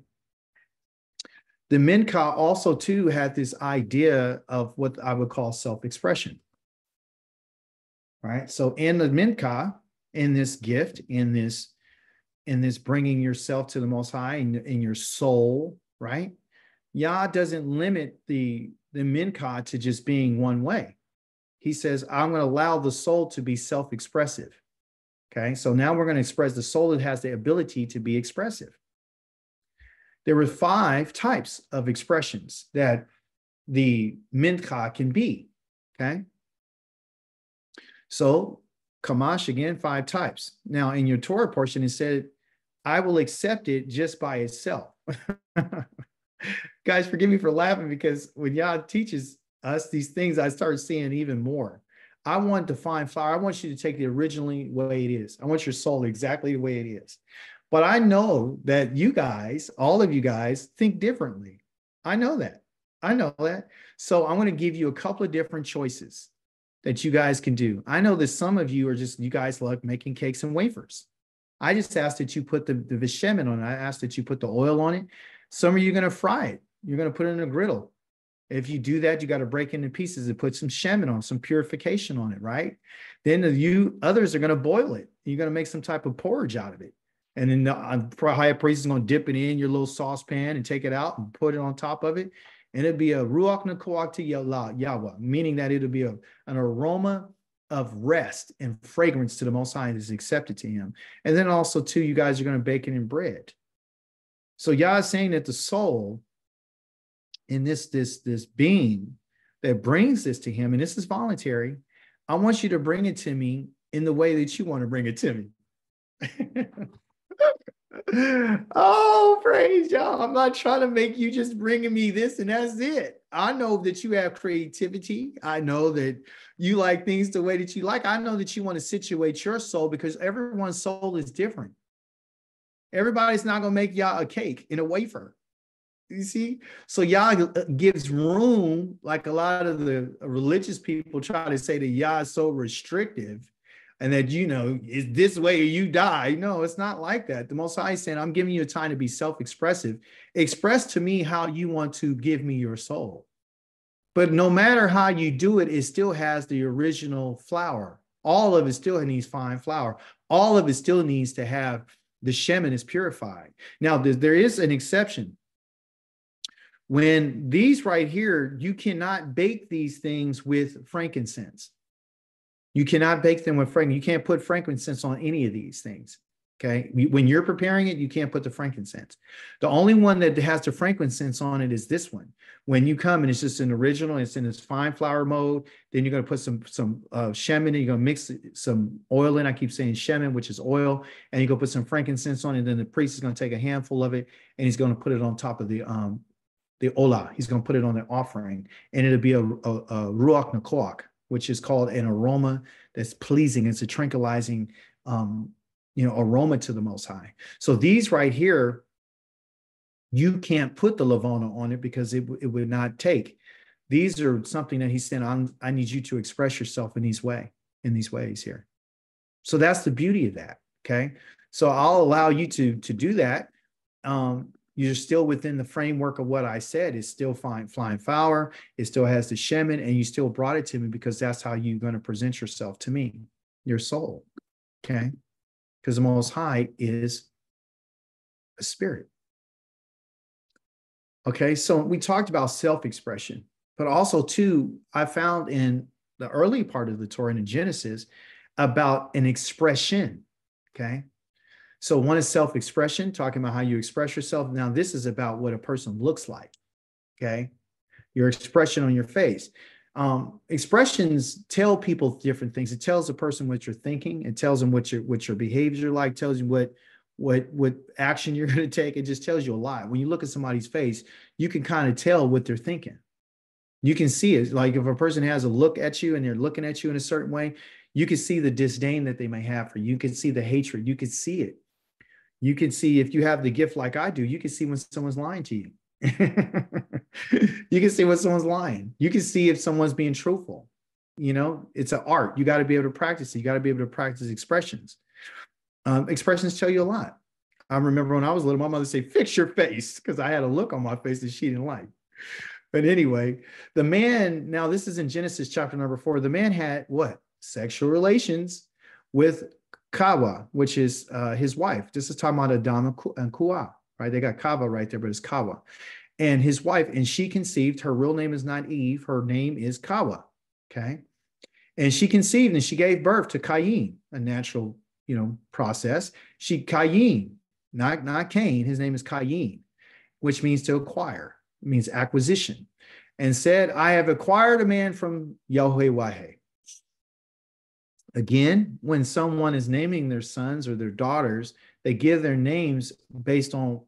A: The minka also too had this idea of what I would call self-expression. Right. So in the minka, in this gift, in this bringing yourself to the Most High in your soul, right? Yah doesn't limit the minka to just being one way. He says, I'm going to allow the soul to be self-expressive. Okay, so now we're going to express the soul that has the ability to be expressive. There were 5 types of expressions that the minka can be. Okay, so Kamash, again, 5 types. Now, in your Torah portion, it said, I will accept it just by itself. Guys, forgive me for laughing because when Yah teaches us these things, I start seeing even more. I want to find flour. I want you to take the originally way it is. I want your soul exactly the way it is. But I know that you guys, all of you guys, think differently. I know that. I know that. So I'm going to give you a couple of different choices that you guys can do. I know that some of you are just, you guys like making cakes and wafers. I just asked that you put the vishemen on it. I asked that you put the oil on it. Some of you are going to fry it. You're going to put it in a griddle. If you do that, you got to break it into pieces and put some shemen on, some purification on it, right? Then others are going to boil it. You're going to make some type of porridge out of it. And then the high priest is going to dip it in your little saucepan and take it out and put it on top of it. And it'd be a ruach nakoach to Yahweh, meaning that it'll be an aroma of rest and fragrance to the Most High that is accepted to him. And then also, too, you guys are going to bake it in bread. So Yah is saying that the soul in this being that brings this to him, and this is voluntary, I want you to bring it to me in the way that you want to bring it to me. Oh, praise y'all. I'm not trying to make you just bringing me this and that's it. I know that you have creativity. I know that you like things the way that you like. I know that you want to situate your soul because everyone's soul is different. Everybody's not going to make Yah a cake in a wafer. You see? So Yah gives room, like a lot of the religious people try to say that Yah is so restrictive and that, is this way or you die. No, it's not like that. The Most High is saying, I'm giving you a time to be self-expressive. Express to me how you want to give me your soul. But no matter how you do it, it still has the original flour. All of it still needs fine flour. All of it still needs to have the shemen is purified. Now, there is an exception. When these right here, you cannot bake these things with frankincense. You cannot bake them with frankincense. You can't put frankincense on any of these things. Okay. When you're preparing it, you can't put the frankincense. The only one that has the frankincense on it is this one. When you come and it's just an original, it's in its fine flour mode. Then you're going to put some shemen, and you're going to mix some oil in. I keep saying shemen, which is oil, and you go put some frankincense on it. And then the priest is going to take a handful of it and he's going to put it on top of the olah. He's going to put it on the offering, and it'll be a ruach nakoach, which is called an aroma that's pleasing. It's a tranquilizing aroma to the Most High. So these right here, you can't put the lavona on it because it would not take. These are something that he's saying, I need you to express yourself in these ways here. So that's the beauty of that. Okay. So I'll allow you to do that. You're still within the framework of what I said. It's still flying flour. It still has the shemen, and you still brought it to me because that's how you're going to present yourself to me, your soul. Okay. Because the Most High is a spirit. Okay, so we talked about self-expression, but also too, I found in the early part of the Torah in Genesis about an expression. Okay, so one is self-expression, talking about how you express yourself. Now this is about what a person looks like. Okay, your expression on your face. Expressions tell people different things. It tells a person what you're thinking. It tells them what your behaviors are like. Tells you what action you're going to take. It just tells you a lot. When you look at somebody's face, you can kind of tell what they're thinking. You can see it. Like if a person has a look at you and they're looking at you in a certain way, you can see the disdain that they may have for you. You can see the hatred. You can see it. You can see, if you have the gift like I do, you can see when someone's lying to you. You can see when someone's lying. You can see if someone's being truthful. It's an art. You got to be able to practice it. You got to be able to practice expressions. Expressions tell you a lot. I remember when I was little, my mother said, fix your face, because I had a look on my face that she didn't like. But anyway, the man, now this is in Genesis chapter number 4. The man had what? Sexual relations with Kawa, which is his wife. This is talking about Adam and Kua, right? They got Kawa right there, but it's Kawa. And his wife, and she conceived. Her real name is not Eve. Her name is Kawa, okay? And she conceived and she gave birth to Cain, a natural, process. Cain, not Cain. His name is Cain, which means to acquire. It means acquisition. And said, I have acquired a man from Yahweh. Again, when someone is naming their sons or their daughters, they give their names based on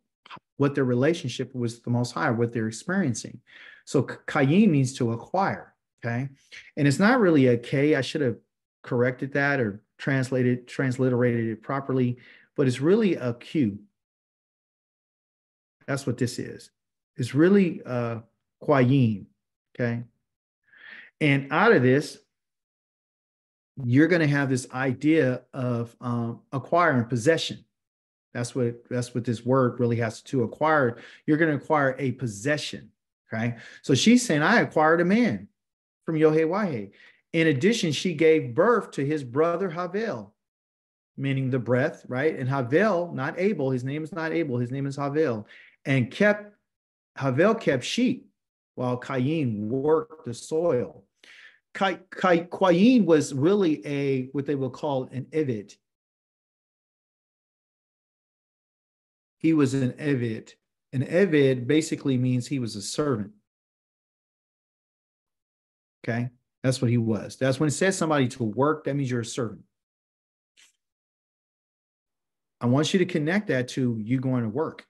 A: what their relationship was the Most High, what they're experiencing. So Cain means to acquire, okay? And it's not really a K. I should have corrected that or transliterated it properly, but it's really a Q. That's what this is. It's really Qayin, okay? And out of this, you're going to have this idea of acquiring possession. That's what this word really has to acquire. You're going to acquire a possession, okay? So she's saying, I acquired a man from Yahweh. In addition, she gave birth to his brother Havel, meaning the breath, right? And Havel, not Abel, his name is not Abel, his name is Havel. And Havel kept sheep while Cain worked the soil. Cain was really what they will call an Eved. He was an Eved. An Eved basically means he was a servant. Okay, that's what he was. That's when it says somebody to work, that means you're a servant. I want you to connect that to you going to work.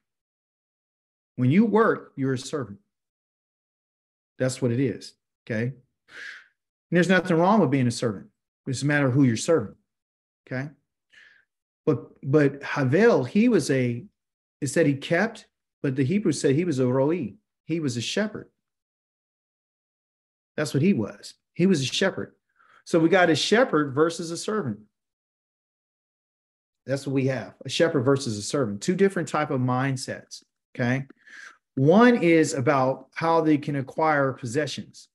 A: When you work, you're a servant. That's what it is. Okay. And there's nothing wrong with being a servant. It's a matter of who you're serving. Okay. But Havel, it said he kept, but the Hebrew said he was a roi. He was a shepherd. That's what he was. He was a shepherd. So we got a shepherd versus a servant. That's what we have. A shepherd versus a servant. Two different type of mindsets. Okay. One is about how they can acquire possessions.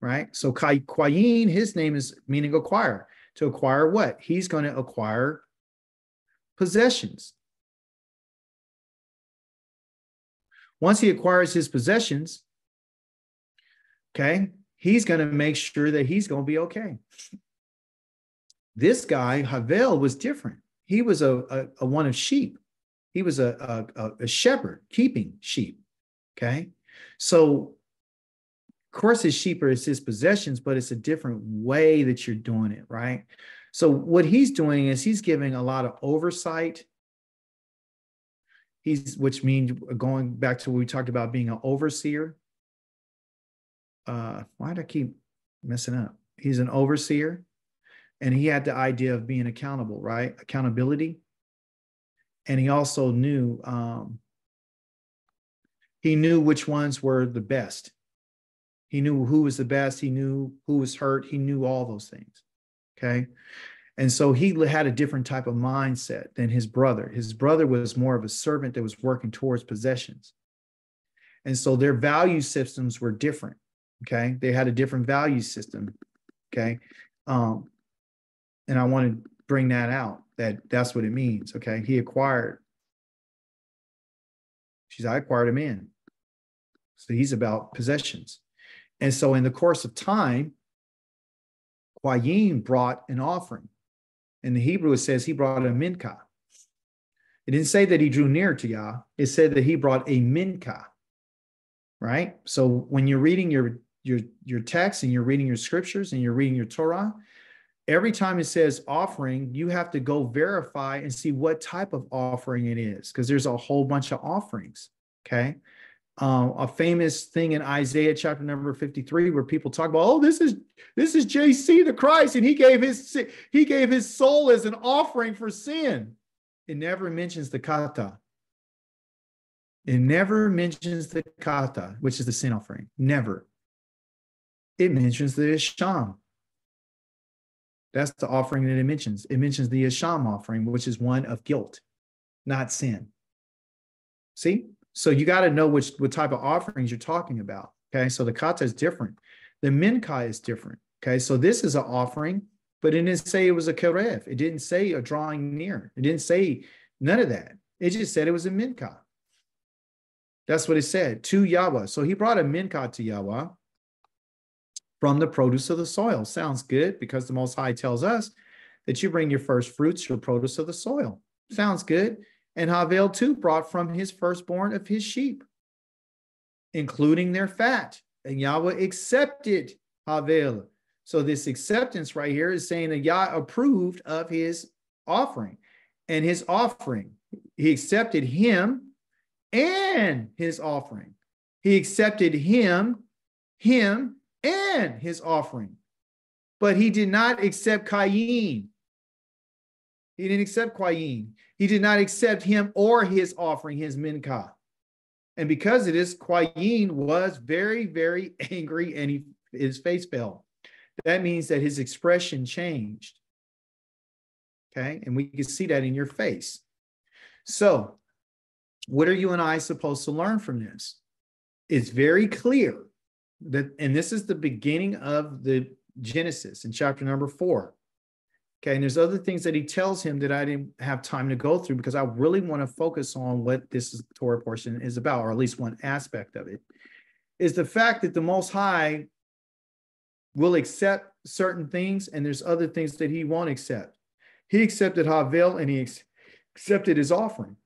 A: Right. So Qayin, his name is meaning acquire. To acquire what? He's going to acquire possessions. Once he acquires his possessions, okay, he's going to make sure that he's going to be okay. This guy, Havel, was different. he was a one of sheep. He was a shepherd keeping sheep. Okay. So, of course, his sheep are his possessions, but it's a different way that you're doing it, right? So what he's doing is he's giving a lot of oversight. Which means going back to what we talked about being an overseer. Why do I keep messing up? He's an overseer, and he had the idea of being accountable, right? Accountability. And he also knew, which ones were the best. He knew who was the best. He knew who was hurt. He knew all those things. Okay. And so he had a different type of mindset than his brother. His brother was more of a servant that was working towards possessions. And so their value systems were different. Okay. They had a different value system. Okay. And I want to bring that out, that's what it means. Okay. I acquired a man. So he's about possessions. And so in the course of time, Qayyim brought an offering. In the Hebrew, it says he brought a minka. It didn't say that he drew near to Yah. It said that he brought a minka, right? So when you're reading your text and you're reading your scriptures and you're reading your Torah, every time it says offering, you have to go verify and see what type of offering it is, because there's a whole bunch of offerings, okay? A famous thing in Isaiah chapter number 53 where people talk about, oh, this is JC the Christ, and he gave his soul as an offering for sin. It never mentions the kata. It never mentions the kata, which is the sin offering. Never. It mentions the isham. That's the offering that it mentions. It mentions the isham offering, which is one of guilt, not sin. See? So you got to know what type of offerings you're talking about. Okay. So the kata is different. The minka is different. Okay. So this is an offering, but it didn't say it was a kerev. It didn't say a drawing near. It didn't say none of that. It just said it was a minka. That's what it said, to Yahweh. So he brought a minka to Yahweh from the produce of the soil. Sounds good, because the Most High tells us that you bring your first fruits, your produce of the soil. Sounds good. And Havel too brought from his firstborn of his sheep, including their fat. And Yahweh accepted Havel. So this acceptance right here is saying that Yah approved of his offering. And his offering, he accepted him and his offering. He accepted him, and his offering. But he did not accept Qayyim. He didn't accept Qayyim. He did not accept him or his offering, his minka. And because of this, Qayyim was very, very angry, and his face fell. That means that his expression changed. Okay, and we can see that in your face. So, what are you and I supposed to learn from this? It's very clear that, and this is the beginning of the Genesis in chapter number 4. Okay, and there's other things that he tells him that I didn't have time to go through, because I really want to focus on what this Torah portion is about, or at least one aspect of it, is the fact that the Most High will accept certain things, and there's other things that he won't accept. He accepted Havel, and he accepted his offering,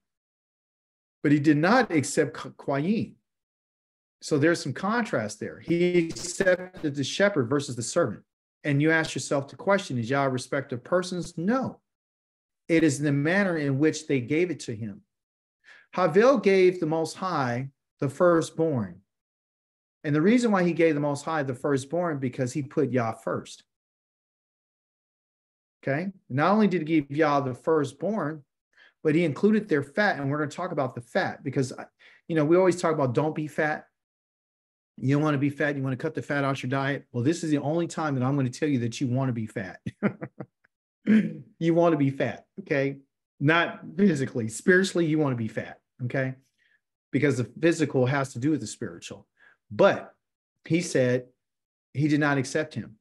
A: but he did not accept Qayyim. So there's some contrast there. He accepted the shepherd versus the servant. And you ask yourself the question, is Yah a respect of persons? No. It is the manner in which they gave it to him. Havel gave the Most High the firstborn. And the reason why he gave the Most High the firstborn, because he put Yah first. Okay? Not only did he give Yah the firstborn, but he included their fat. And we're going to talk about the fat, because, we always talk about don't be fat. You don't want to be fat. You want to cut the fat out your diet. Well, this is the only time that I'm going to tell you that you want to be fat. You want to be fat, okay? Not physically. Spiritually, you want to be fat, okay? Because the physical has to do with the spiritual. But he said he did not accept him.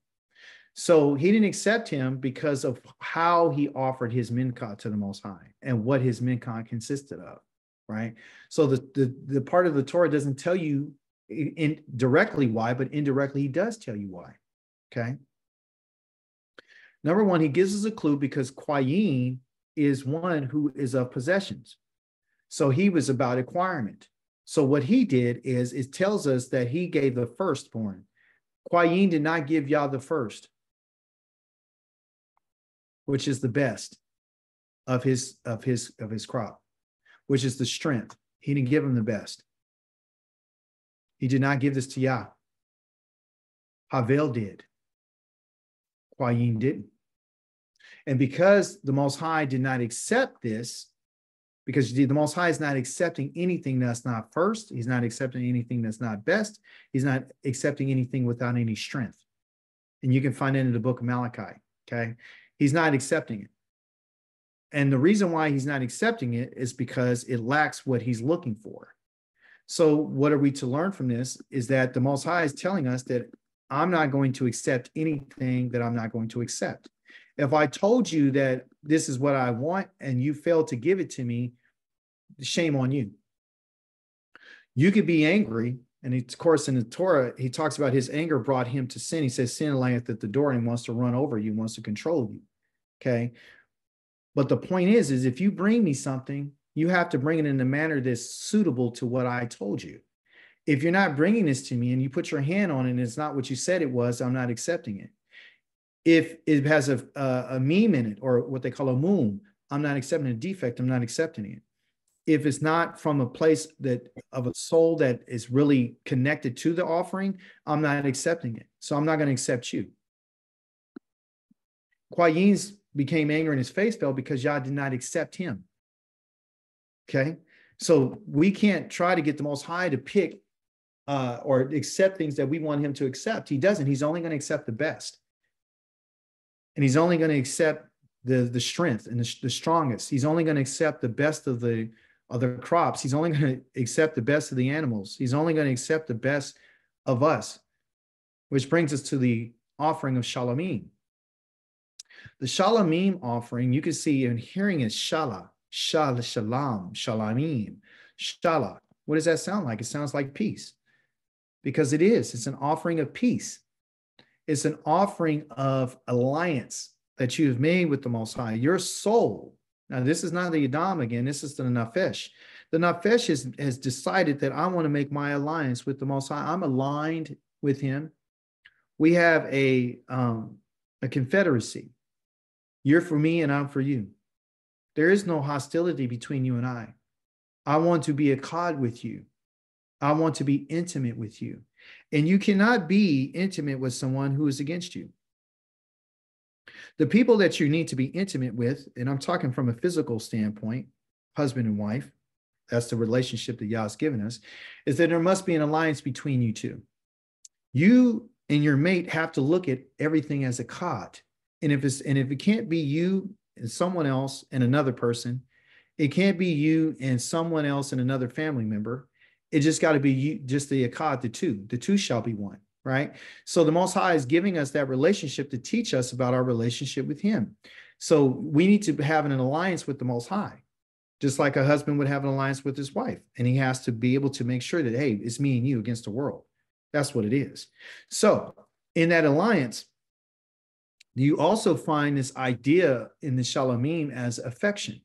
A: So he didn't accept him because of how he offered his minka to the Most High and what his minka consisted of, right? So the part of the Torah doesn't tell you directly why, but indirectly he does tell you why. Okay. Number one, he gives us a clue because Qayyim is one who is of possessions. So he was about acquirement. So what he did is, it tells us that he gave the firstborn. Qayin did not give Yah the first, which is the best of his crop, which is the strength. He didn't give him the best. He did not give this to Yah. Havel did. Qayin didn't. And because the Most High did not accept this, because the Most High is not accepting anything that's not first, he's not accepting anything that's not best, he's not accepting anything without any strength. And you can find it in the book of Malachi, okay? He's not accepting it. And the reason why he's not accepting it is because it lacks what he's looking for. So what are we to learn from this is that the Most High is telling us that I'm not going to accept anything that I'm not going to accept. If I told you that this is what I want and you failed to give it to me, shame on you. You could be angry. And of course, in the Torah, he talks about his anger brought him to sin. He says, sin layeth at the door and he wants to run over you, wants to control you. Okay. But the point is if you bring me something, you have to bring it in a manner that's suitable to what I told you. If you're not bringing this to me and you put your hand on it and it's not what you said it was, I'm not accepting it. If it has a meme in it, or what they call a moon, I'm not accepting a defect. I'm not accepting it. If it's not from a place of a soul that is really connected to the offering, I'm not accepting it. So I'm not going to accept you. Qayin became angry and his face fell because Yah did not accept him. Okay. So we can't try to get the Most High to pick or accept things that we want him to accept. He doesn't. He's only going to accept the best. And he's only going to accept the strength and the strongest. He's only going to accept the best of the crops. He's only going to accept the best of the animals. He's only going to accept the best of us, which brings us to the offering of Shalom. The Shalom offering, you can see in hearing it, Shalom, Shalom. Shalom. What does that sound like? It sounds like peace, because it is. It's an offering of peace. It's an offering of alliance that you have made with the Most High. Your soul. Now, this is not the Adam again. This is the Nefesh. The Nefesh has decided that I want to make my alliance with the Most High. I'm aligned with him. We have a confederacy. You're for me and I'm for you. There is no hostility between you and I. I want to be akkad with you. I want to be intimate with you. And you cannot be intimate with someone who is against you. The people that you need to be intimate with, and I'm talking from a physical standpoint, husband and wife, that's the relationship that Yah's given us, is that there must be an alliance between you two. You and your mate have to look at everything as akkad. And if it can't be you and someone else and another person, it can't be you and someone else and another family member. It just got to be you, just the akkad, the two. The two shall be one, right? So the Most High is giving us that relationship to teach us about our relationship with him. So we need to have an alliance with the Most High, just like a husband would have an alliance with his wife. And he has to be able to make sure that, hey, it's me and you against the world. That's what it is. So in that alliance, you also find this idea in the Shalom as affection.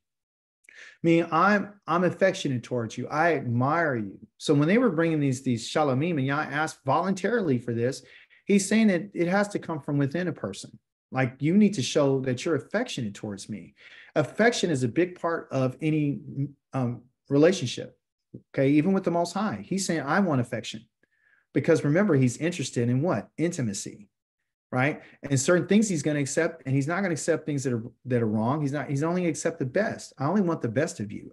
A: I mean, I'm affectionate towards you. I admire you. So when they were bringing these Shalom, and Yah asked voluntarily for this, he's saying that it has to come from within a person. Like, you need to show that you're affectionate towards me. Affection is a big part of any relationship. Okay, even with the Most High, he's saying, I want affection, because remember, he's interested in what? Intimacy. Right? And certain things he's going to accept, and he's not going to accept things that are wrong. He's only going to accept the best. I only want the best of you.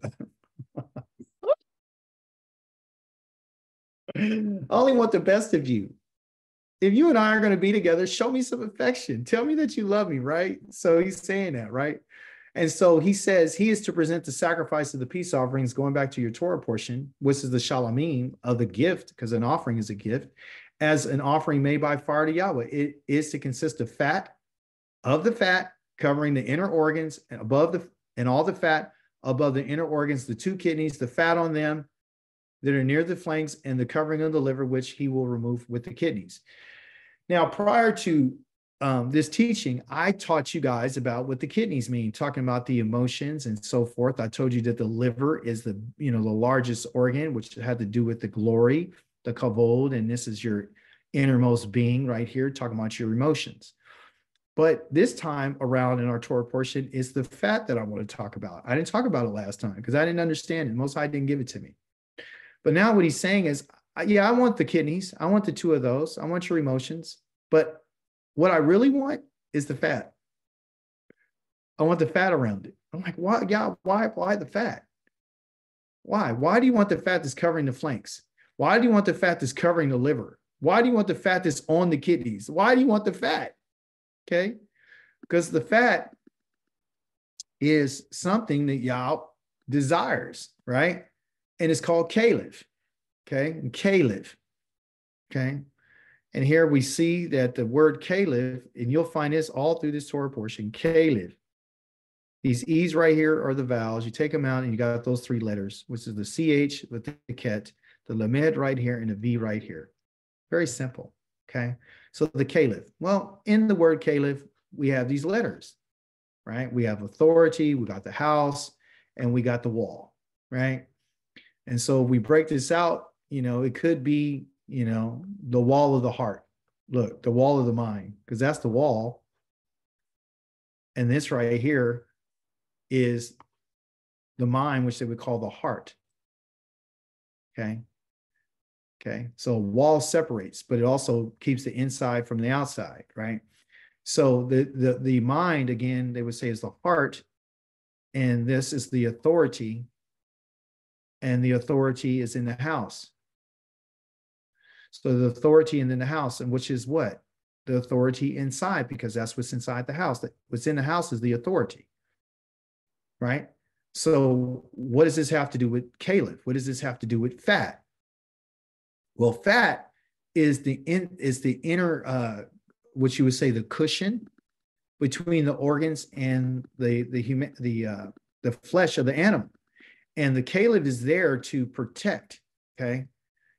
A: I only want the best of you. If you and I are going to be together, show me some affection. Tell me that you love me, right? So he's saying that, right? And so he says he is to present the sacrifice of the peace offerings, going back to your Torah portion, which is the Shalom of the gift, because an offering is a gift, as an offering made by fire to Yahweh. It is to consist of the fat covering the inner organs and all the fat above the inner organs, the two kidneys, the fat on them that are near the flanks, and the covering of the liver, which he will remove with the kidneys. Now, prior to this teaching, I taught you guys about what the kidneys mean, talking about the emotions and so forth. I told you that the liver is the largest organ, which had to do with the glory, the kavod, and this is your innermost being right here, talking about your emotions. But this time around in our Torah portion is the fat that I want to talk about. I didn't talk about it last time because I didn't understand it. Most High didn't give it to me. But now what he's saying is, yeah, I want the kidneys. I want the two of those. I want your emotions. But what I really want is the fat. I want the fat around it. I'm like, why? Yeah, why the fat? Why? Why do you want the fat that's covering the flanks? Why do you want the fat that's covering the liver? Why do you want the fat that's on the kidneys? Why do you want the fat? Okay, because the fat is something that Yah desires, right? And it's called Caliph. Okay, and Caliph. Okay, and here we see that the word Caliph, and you'll find this all through this Torah portion, Caliph. These E's right here are the vowels. You take them out and you got those three letters, which is the CH with the Ket, the Lamed right here, and the V right here. Very simple, okay? So the Caliph. Well, in the word Caliph, we have these letters, right? We have authority, we got the house, and we got the wall, right? And so we break this out, it could be, the wall of the heart. Look, the wall of the mind, because that's the wall. And this right here is the mind, which they would call the heart. Okay. Okay. So a wall separates, but it also keeps the inside from the outside, right? So the mind, again, they would say is the heart, and this is the authority, and the authority is in the house. So the authority and in the house, and which is what? The authority inside, because that's what's inside the house. What's in the house is the authority, right? So what does this have to do with Caliph? What does this have to do with fat? Well, fat is the inner, what you would say, the cushion between the organs and the flesh of the animal. And the Caliph is there to protect, okay?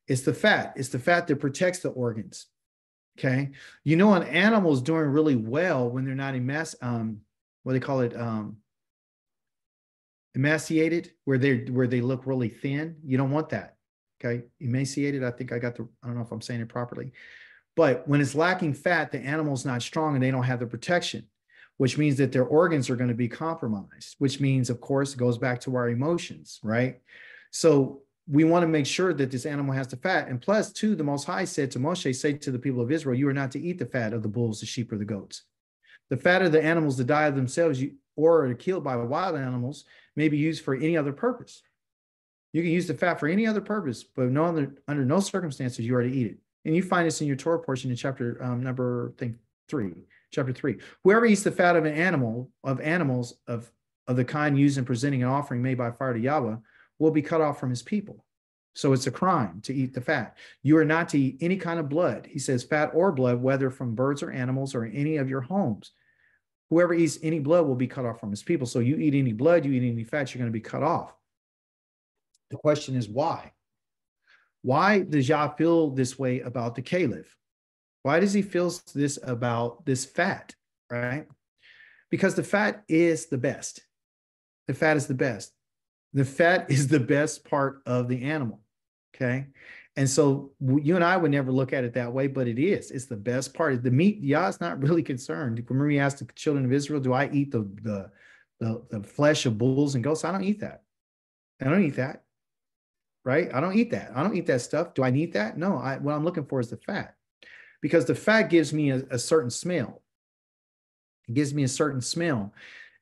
A: It's the fat. It's the fat that protects the organs, okay? An animal is doing really well when they're not what they call it, emaciated, where they look really thin. You don't want that, okay? Emaciated, I think I don't know if I'm saying it properly. But when it's lacking fat, the animal's not strong and they don't have the protection, which means that their organs are going to be compromised, which means, of course, it goes back to our emotions, right? So we want to make sure that this animal has the fat. And plus, too, the Most High said to Moshe, say to the people of Israel, you are not to eat the fat of the bulls, the sheep, or the goats. The fat of the animals that die of themselves or are killed by wild animals may be used for any other purpose. You can use the fat for any other purpose, but under no circumstances you are to eat it. And you find this in your Torah portion in chapter chapter 3. Whoever eats the fat of animals of the kind used in presenting an offering made by fire to Yahweh will be cut off from his people. So it's a crime to eat the fat. You are not to eat any kind of blood. He says fat or blood, whether from birds or animals or any of your homes. Whoever eats any blood will be cut off from his people. So you eat any blood, you eat any fat, you're going to be cut off. The question is why? Why does Yah feel this way about the Caliph? Why does he feel this about this fat, right? Because the fat is the best. The fat is the best. The fat is the best part of the animal, okay? And so you and I would never look at it that way, but it is. It's the best part. The meat, Yah's not really concerned. Remember he asked the children of Israel, do I eat the flesh of bulls and goats? I don't eat that. I don't eat that, right? I don't eat that. I don't eat that stuff. Do I need that? No, what I'm looking for is the fat. Because the fat gives me a certain smell. It gives me a certain smell.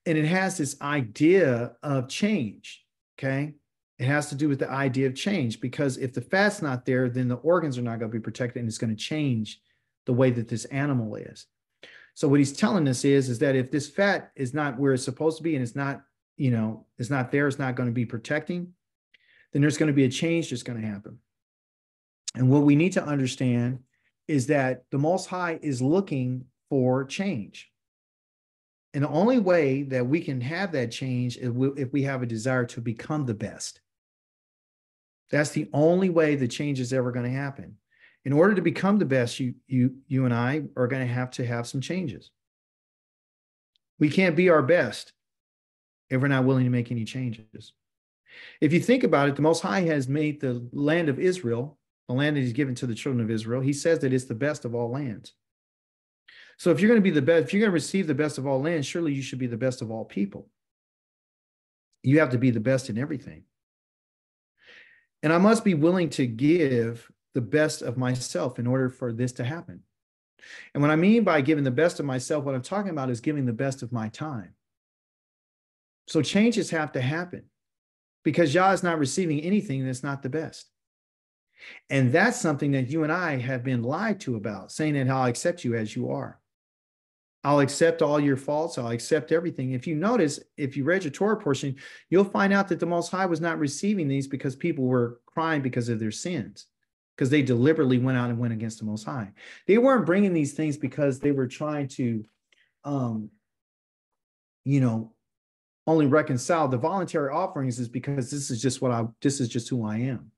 A: And it has this idea of change, okay? It has to do with the idea of change, because if the fat's not there, then the organs are not going to be protected, and it's going to change the way that this animal is. So what he's telling us is that if this fat is not where it's supposed to be, and it's not, it's not there, it's not going to be protecting, then there's going to be a change that's going to happen. And what we need to understand is that the Most High is looking for change. And the only way that we can have that change is if we have a desire to become the best. That's the only way the change is ever going to happen. In order to become the best, you and I are going to have some changes. We can't be our best if we're not willing to make any changes. If you think about it, the Most High has made the land of Israel, the land that he's given to the children of Israel, he says that it's the best of all lands. So if you're going to be the best, if you're going to receive the best of all lands, surely you should be the best of all people. You have to be the best in everything. And I must be willing to give the best of myself in order for this to happen. And what I mean by giving the best of myself, what I'm talking about is giving the best of my time. So changes have to happen because Yah is not receiving anything that's not the best. And that's something that you and I have been lied to about, saying that I'll accept you as you are. I'll accept all your faults. I'll accept everything. If you notice, if you read your Torah portion, you'll find out that the Most High was not receiving these because people were crying because of their sins, because they deliberately went out and went against the Most High. They weren't bringing these things because they were trying to, only reconcile. The voluntary offerings is because this is just who I am.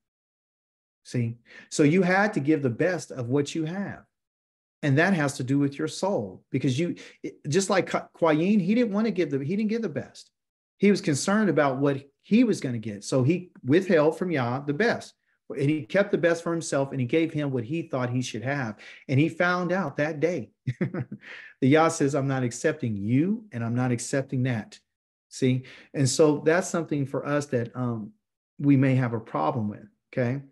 A: See, so you had to give the best of what you have. And that has to do with your soul, because just like Qayin, he didn't give the best. He was concerned about what he was going to get. So he withheld from Yah the best, and he kept the best for himself, and he gave him what he thought he should have. And he found out that day, the Yah says, I'm not accepting you, and I'm not accepting that. See? And so that's something for us that we may have a problem with. Okay.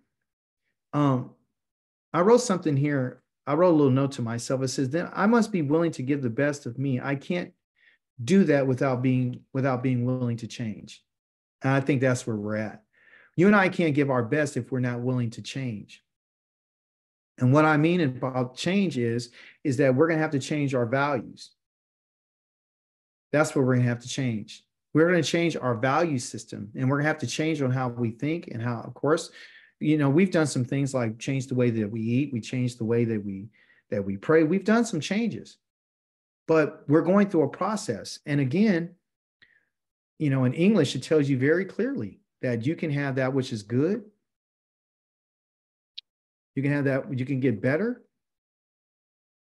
A: I wrote something here. I wrote a little note to myself. It says, then I must be willing to give the best of me. I can't do that without being willing to change. And I think that's where we're at. You and I can't give our best if we're not willing to change. And what I mean about change is that we're going to have to change our values. That's what we're going to have to change. We're going to change our value system, and we're going to have to change on how we think and how, of course, we've done some things like change the way that we eat. We changed the way that we pray. We've done some changes, but we're going through a process. And again, in English, it tells you very clearly that you can have that which is good. You can have that, you can get better.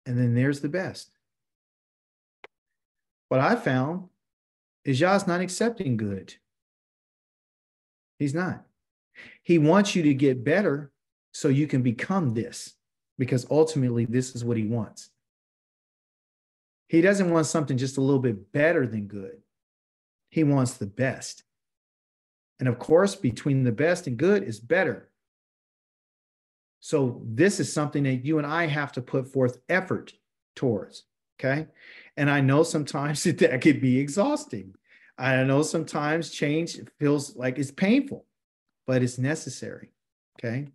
A: And then there's the best. What I found is Yah's not accepting good. He's not. He wants you to get better so you can become this, because ultimately this is what he wants. He doesn't want something just a little bit better than good. He wants the best. And of course, between the best and good is better. So this is something that you and I have to put forth effort towards. Okay. And I know sometimes that could be exhausting. I know sometimes change feels like it's painful, but it's necessary. Okay.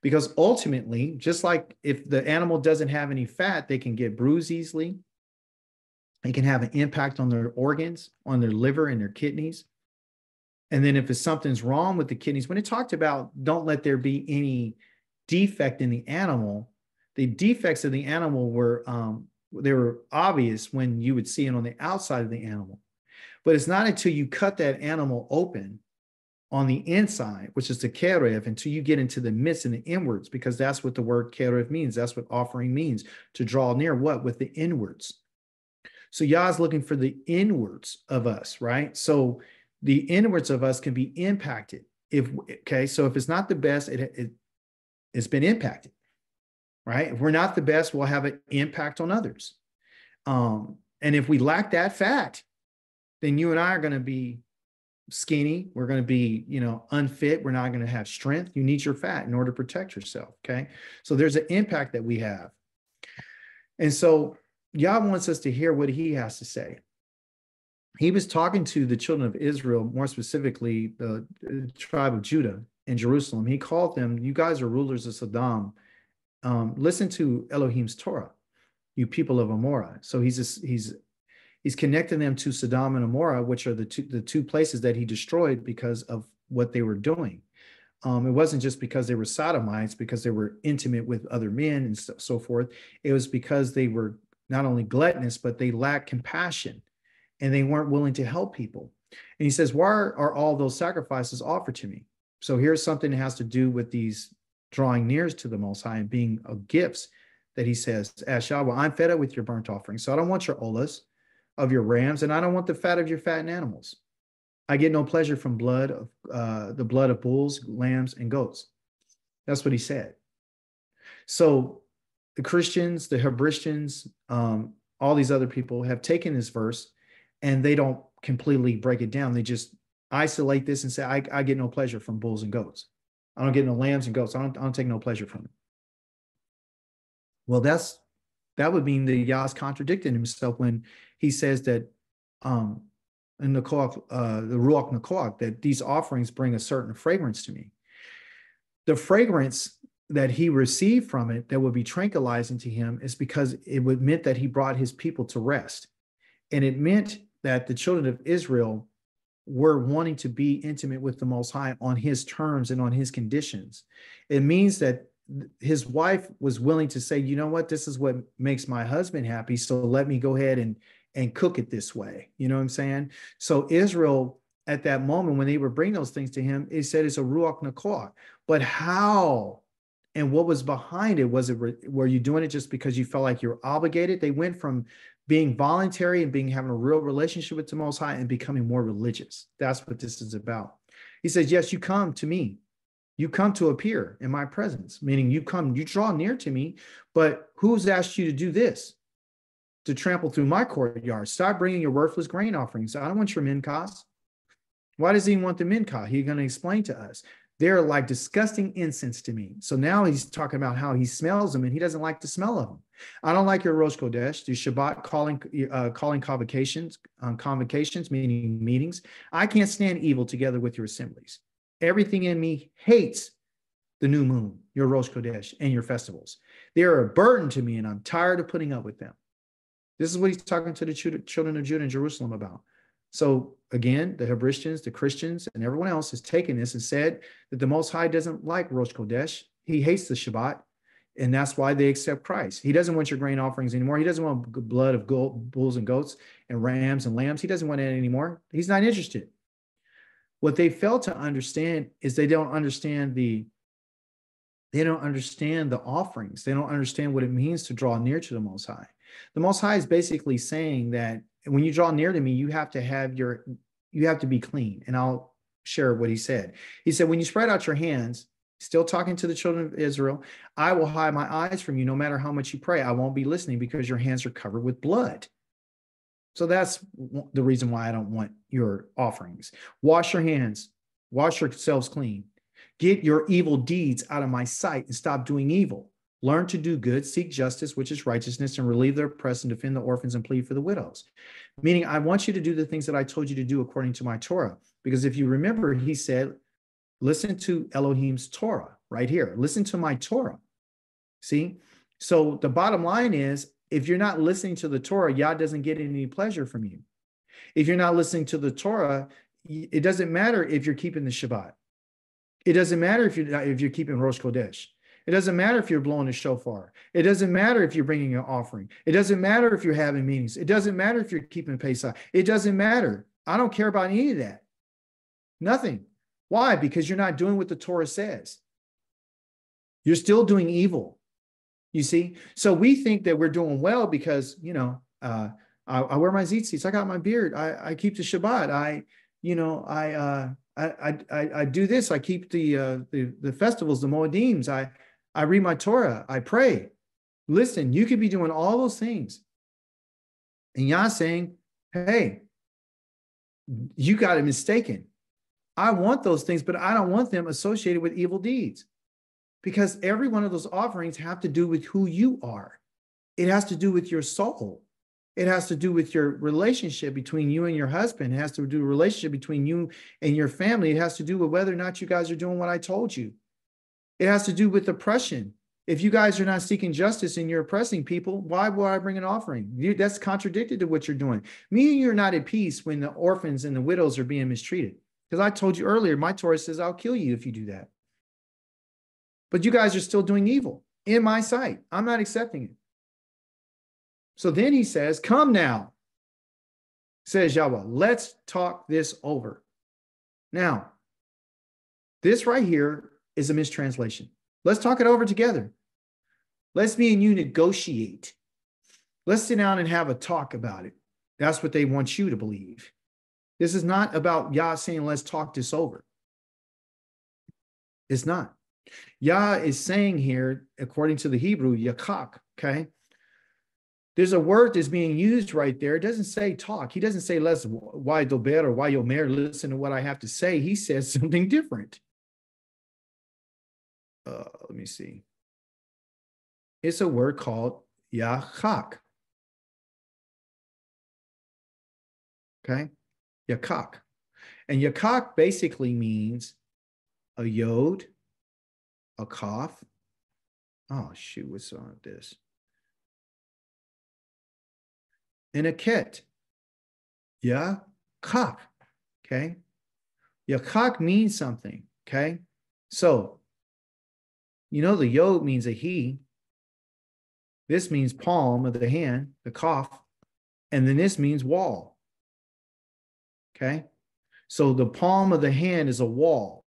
A: Because ultimately, just like if the animal doesn't have any fat, they can get bruised easily. It can have an impact on their organs, on their liver and their kidneys. And then if it's something's wrong with the kidneys, when it talked about don't let there be any defect in the animal, the defects of the animal were they were obvious when you would see it on the outside of the animal. But it's not until you cut that animal open on the inside, which is the kerev, until you get into the midst and the inwards, because that's what the word kerev means. That's what offering means, to draw near what? With the inwards. So Yah's looking for the inwards of us, right? So the inwards of us can be impacted. So if it's not the best, it's been impacted, right? If we're not the best, we'll have an impact on others. And if we lack that fat, then you and I are going to be skinny. We're going to be, unfit. We're not going to have strength. You need your fat in order to protect yourself. Okay. So there's an impact that we have. And so Yah wants us to hear what he has to say. He was talking to the children of Israel, more specifically, the tribe of Judah in Jerusalem. He called them, you guys are rulers of Sodom. Listen to Elohim's Torah, you people of Amorah. So he's connecting them to Sodom and Amorah, which are the two places that he destroyed because of what they were doing. It wasn't just because they were sodomites, because they were intimate with other men and so forth. It was because they were not only gluttonous, but they lacked compassion and they weren't willing to help people. And he says, why are all those sacrifices offered to me? So here's something that has to do with these drawing near to the Most High and being gifts that he says, as Yahweh, I'm fed up with your burnt offering. So I don't want your olas of your rams, and I don't want the fat of your fattened animals. I get no pleasure from the blood of bulls, lambs, and goats. That's what he said. So the Christians, the Hebristians, all these other people have taken this verse and they don't completely break it down. They just isolate this and say, I get no pleasure from bulls and goats. I don't get no lambs and goats. I don't take no pleasure from it. Well, that would mean that Yah's contradicting himself when he says that in the Ruach Nakoach, that these offerings bring a certain fragrance to me. The fragrance that he received from it that would be tranquilizing to him is because it would meant that he brought his people to rest. And it meant that the children of Israel were wanting to be intimate with the Most High on his terms and on his conditions. It means that his wife was willing to say, you know what, this is what makes my husband happy, so let me go ahead and cook it this way. You know what I'm saying? So Israel, at that moment, when they were bringing those things to him, it said it's a Ruach Nakoach. But how and what was behind it? Were you doing it just because you felt like you're obligated? They went from being voluntary and having a real relationship with the Most High and becoming more religious. That's what this is about. He says, yes, you come to me. You come to appear in my presence, meaning you draw near to me, but who's asked you to do this? To trample through my courtyard. Stop bringing your worthless grain offerings. I don't want your minkas. Why does he want the minka? He's going to explain to us. They're like disgusting incense to me. So now he's talking about how he smells them and he doesn't like the smell of them. I don't like your Rosh Kodesh, the Shabbat calling convocations, meaning meetings. I can't stand evil together with your assemblies. Everything in me hates the new moon, your Rosh Kodesh, and your festivals. They are a burden to me and I'm tired of putting up with them. This is what he's talking to the children of Judah and Jerusalem about. So again, the Hebristians, the Christians, and everyone else has taken this and said that the Most High doesn't like Rosh Kodesh. He hates the Shabbat, and that's why they accept Christ. He doesn't want your grain offerings anymore. He doesn't want blood of bulls and goats and rams and lambs. He doesn't want it anymore. He's not interested. What they fail to understand is they don't understand the offerings. They don't understand what it means to draw near to the Most High. The Most High is basically saying that when you draw near to me, you have to be clean. And I'll share what he said. He said, when you spread out your hands, still talking to the children of Israel, I will hide my eyes from you no matter how much you pray. I won't be listening because your hands are covered with blood. So that's the reason why I don't want your offerings. Wash your hands. Wash yourselves clean. Get your evil deeds out of my sight and stop doing evil. Learn to do good, seek justice, which is righteousness, and relieve the oppressed and defend the orphans and plead for the widows. Meaning, I want you to do the things that I told you to do according to my Torah. Because if you remember, he said, listen to Elohim's Torah right here. Listen to my Torah. See? So the bottom line is, if you're not listening to the Torah, Yah doesn't get any pleasure from you. If you're not listening to the Torah, it doesn't matter if you're keeping the Shabbat. It doesn't matter if you're keeping Rosh Kodesh. It doesn't matter if you're blowing a shofar. It doesn't matter if you're bringing an offering. It doesn't matter if you're having meetings. It doesn't matter if you're keeping Pesach. It doesn't matter. I don't care about any of that. Nothing. Why? Because you're not doing what the Torah says. You're still doing evil. You see? So we think that we're doing well because, I wear my tzitzis. I got my beard. I keep the Shabbat. I do this. I keep the festivals, the Moedims. I read my Torah. I pray. Listen, you could be doing all those things. And Yah's saying, hey, you got it mistaken. I want those things, but I don't want them associated with evil deeds. Because every one of those offerings have to do with who you are. It has to do with your soul. It has to do with your relationship between you and your husband. It has to do with a relationship between you and your family. It has to do with whether or not you guys are doing what I told you. It has to do with oppression. If you guys are not seeking justice and you're oppressing people, why would I bring an offering? That's contradicted to what you're doing. Me and you are not at peace when the orphans and the widows are being mistreated. Because I told you earlier, my Torah says I'll kill you if you do that. But you guys are still doing evil in my sight. I'm not accepting it. So then he says, come now, says Yahweh, let's talk this over. Now, this right here is a mistranslation. Let's talk it over together. Let's me and you negotiate. Let's sit down and have a talk about it. That's what they want you to believe. This is not about Yah saying, let's talk this over. It's not. Yah is saying here, according to the Hebrew, yakak, okay? There's a word that's being used right there. It doesn't say talk. He doesn't say, let's why dober or why yomer, listen to what I have to say. He says something different. Let me see. It's a word called yakak. Okay? Yakak. And yakak basically means a yod, a kaf. Oh, shoot, what's on this? And a ket. Yakak. Okay? Yakak means something. Okay? So, you know, the yod means a he. This means palm of the hand, the kaf. And then this means wall. Okay? So the palm of the hand is a wall.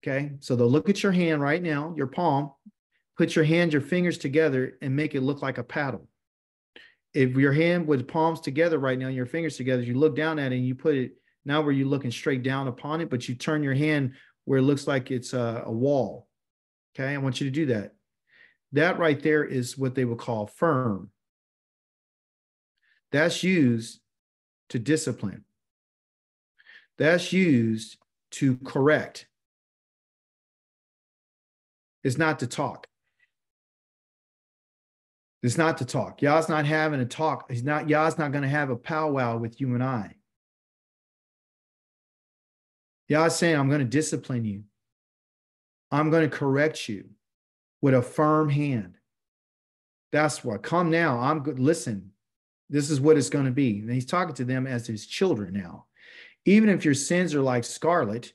A: Okay? So they'll look at your hand right now, your palm, put your hand, your fingers together and make it look like a paddle. If your hand with palms together right now, your fingers together, you look down at it and you put it now where you're looking straight down upon it, but you turn your hand where it looks like it's a wall. Okay? I want you to do that. That right there is what they would call firm. That's used to discipline. That's used to correct. It's not to talk. It's not to talk. Yah's not having a talk. Yah's not going to have a powwow with you and I. Yah's saying, I'm going to discipline you. I'm going to correct you with a firm hand. That's what. Come now. I'm good. Listen, this is what it's going to be. And he's talking to them as his children now. Even if your sins are like scarlet,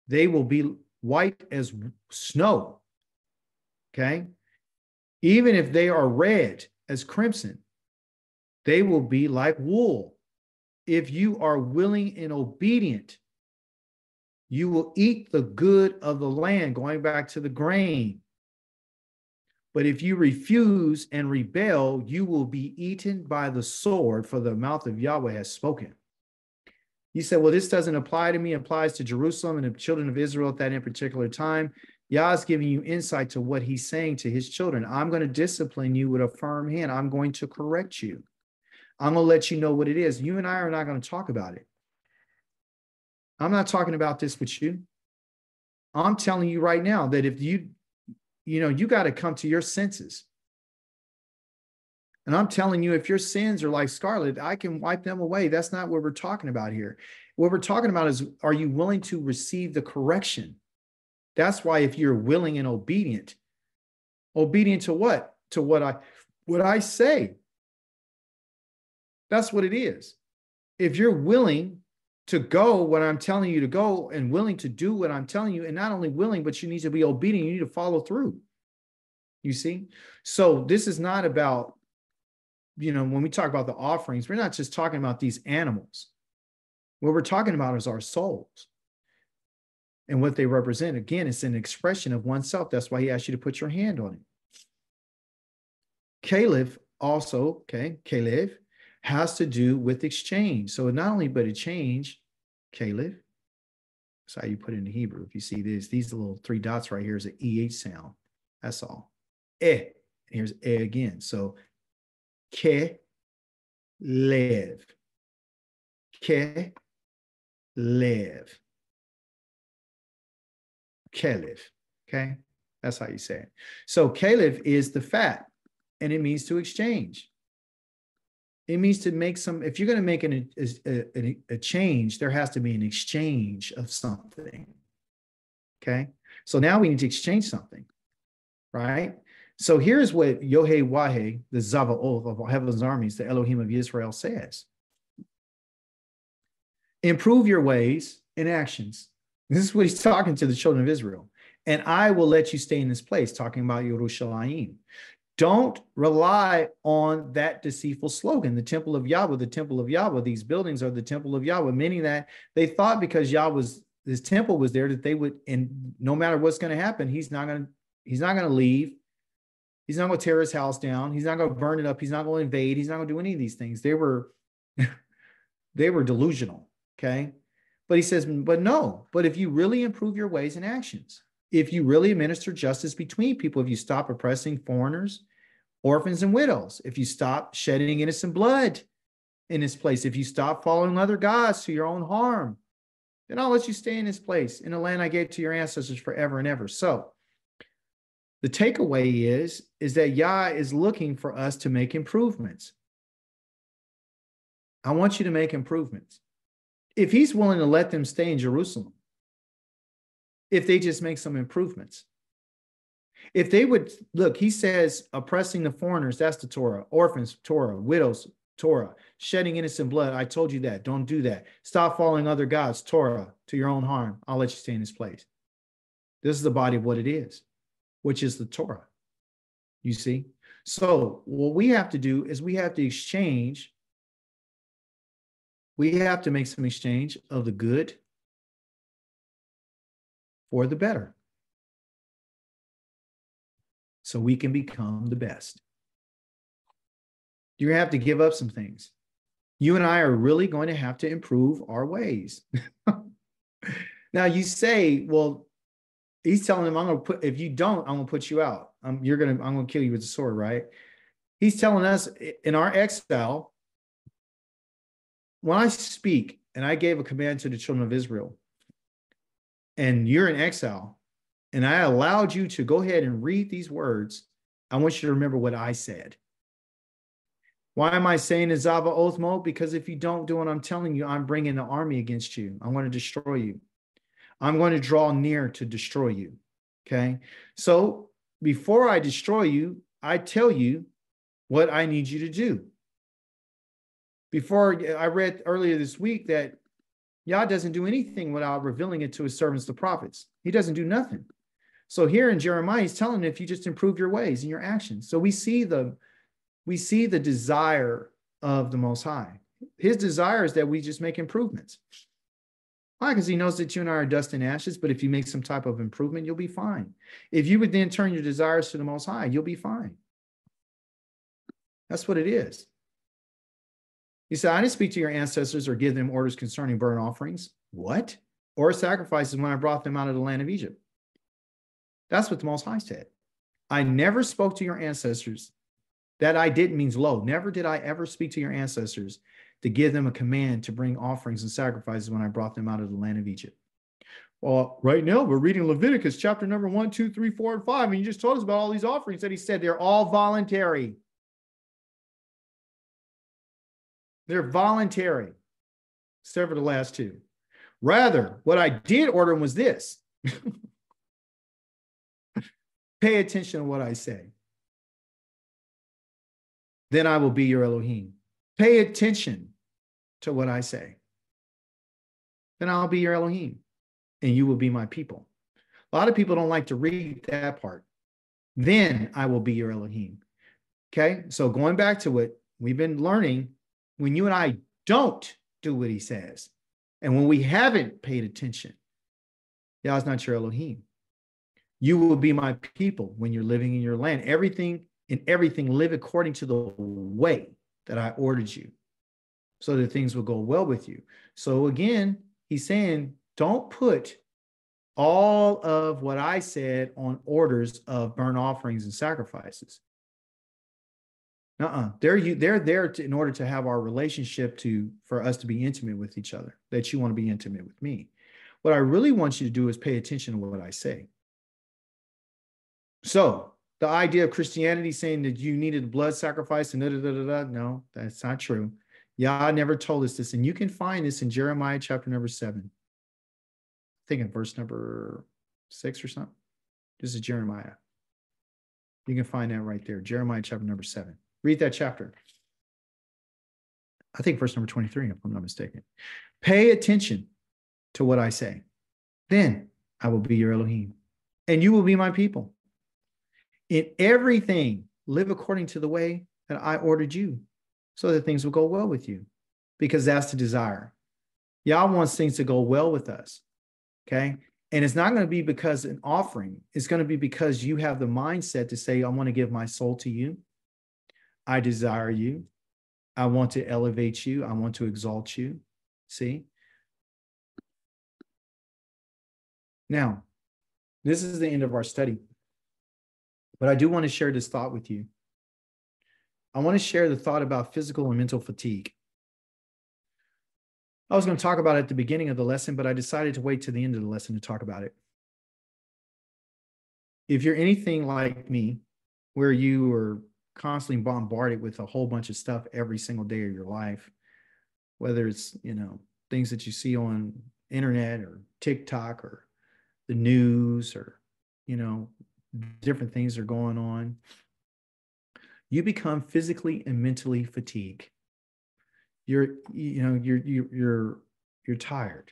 A: they will be white as snow. Okay? Even if they are red as crimson, they will be like wool. If you are willing and obedient, you will eat the good of the land, going back to the grain. But if you refuse and rebel, you will be eaten by the sword, for the mouth of Yahweh has spoken. You said, well, this doesn't apply to me. It applies to Jerusalem and the children of Israel at that in particular time. Yah's giving you insight to what he's saying to his children. I'm going to discipline you with a firm hand. I'm going to correct you. I'm going to let you know what it is. You and I are not going to talk about it. I'm not talking about this with you. I'm telling you right now that if you got to come to your senses. And I'm telling you, if your sins are like scarlet, I can wipe them away. That's not what we're talking about here. What we're talking about is, are you willing to receive the correction? That's why if you're willing and obedient to what? To what I say. That's what it is. If you're willing to go when I'm telling you to go and willing to do what I'm telling you, and not only willing, but you need to be obedient, you need to follow through. You see? So this is not about, when we talk about the offerings, we're not just talking about these animals. What we're talking about is our souls and what they represent. Again, it's an expression of oneself. That's why he asked you to put your hand on it. Caleb also, Caleb has to do with exchange. So not only but a change, Caleb, that's how you put it in Hebrew. If you see this, these little three dots right here is an EH sound. That's all. Here's again. So Kelev. Caleb. Okay. That's how you say it. So Caleb is the fat, and it means to exchange. It means to make if you're going to make a change, there has to be an exchange of something. Okay. So now we need to exchange something, right? So here's what Yohei-Wahe, the Zavaoth of heaven's armies, the Elohim of Israel, says. Improve your ways and actions. This is what he's talking to the children of Israel. And I will let you stay in this place, talking about Yerushalayim. Don't rely on that deceitful slogan, the temple of Yahweh, the temple of Yahweh. These buildings are the temple of Yahweh, meaning that they thought because his temple was there that they would, and no matter what's going to happen, he's not going to He's not going to leave. He's not going to tear his house down. He's not going to burn it up. He's not going to invade. He's not going to do any of these things. They were delusional. Okay. But he says, but no, but if you really improve your ways and actions, if you really administer justice between people, if you stop oppressing foreigners, orphans, and widows, if you stop shedding innocent blood in this place, if you stop following other gods to your own harm, then I'll let you stay in this place, in the land I gave to your ancestors forever and ever. So the takeaway is that Yah is looking for us to make improvements. I want you to make improvements. If he's willing to let them stay in Jerusalem, if they just make some improvements, if they would, look, he says, oppressing the foreigners, that's the Torah, orphans, Torah, widows, Torah, shedding innocent blood, I told you that, don't do that. Stop following other gods, Torah, to your own harm, I'll let you stay in this place. This is the body of what it is, which is the Torah, you see? So what we have to do is we have to exchange. We have to make some exchange of the good for the better, so we can become the best. You're going to have to give up some things. You and I are really going to have to improve our ways. Now you say, well, he's telling them, I'm going to put, if you don't, I'm going to put you out. I'm going to kill you with the sword, right? He's telling us in our exile, when I speak and I gave a command to the children of Israel, and you're in exile, and I allowed you to go ahead and read these words, I want you to remember what I said. Why am I saying the Zava oath mode? Because if you don't do what I'm telling you, I'm bringing the army against you. I'm going to destroy you. I'm going to draw near to destroy you. Okay. So before I destroy you, I tell you what I need you to do. Before, I read earlier this week that Yah doesn't do anything without revealing it to his servants, the prophets. He doesn't do nothing. So here in Jeremiah, he's telling them, if you just improve your ways and your actions. So we see the desire of the Most High. His desire is that we just make improvements. Why? Because he knows that you and I are dust and ashes, but if you make some type of improvement, you'll be fine. If you would then turn your desires to the Most High, you'll be fine. That's what it is. He said, I didn't speak to your ancestors or give them orders concerning burnt offerings. What? Or sacrifices when I brought them out of the land of Egypt. That's what the Most High said. I never spoke to your ancestors. That I did means low. Never did I ever speak to your ancestors to give them a command to bring offerings and sacrifices when I brought them out of the land of Egypt. Well, right now we're reading Leviticus chapter number 1, 2, 3, 4, and 5. And you just told us about all these offerings that he said they're all voluntary. They're voluntary, except for the last two. Rather, what I did order was this. Pay attention to what I say. Then I will be your Elohim. Pay attention to what I say. Then I'll be your Elohim, and you will be my people. A lot of people don't like to read that part. Then I will be your Elohim. Okay, so going back to what we've been learning, when you and I don't do what he says, and when we haven't paid attention, Yah's not your Elohim. You will be my people when you're living in your land. Everything live according to the way that I ordered you, so that things will go well with you. So again, he's saying, don't put all of what I said on orders of burnt offerings and sacrifices. They're there in order to have our relationship for us to be intimate with each other, that you want to be intimate with me. What I really want you to do is pay attention to what I say. So the idea of Christianity saying that you needed blood sacrifice and no, that's not true. Yah never told us this. And you can find this in Jeremiah chapter number 7. I think in verse number 6 or something. This is Jeremiah. You can find that right there. Jeremiah chapter number 7. Read that chapter. I think verse number 23, if I'm not mistaken. Pay attention to what I say. Then I will be your Elohim, and you will be my people. In everything, live according to the way that I ordered you, so that things will go well with you, because that's the desire. Yah wants things to go well with us, okay? And it's not going to be because an offering. It's going to be because you have the mindset to say, I want to give my soul to you. I desire you. I want to elevate you. I want to exalt you. See? Now, this is the end of our study. But I do want to share this thought with you. I want to share the thought about physical and mental fatigue. I was going to talk about it at the beginning of the lesson, but I decided to wait to the end of the lesson to talk about it. If you're anything like me, where you are constantly bombarded with a whole bunch of stuff every single day of your life, whether it's, things that you see on internet or TikTok or the news or, different things are going on, you become physically and mentally fatigued. You're tired.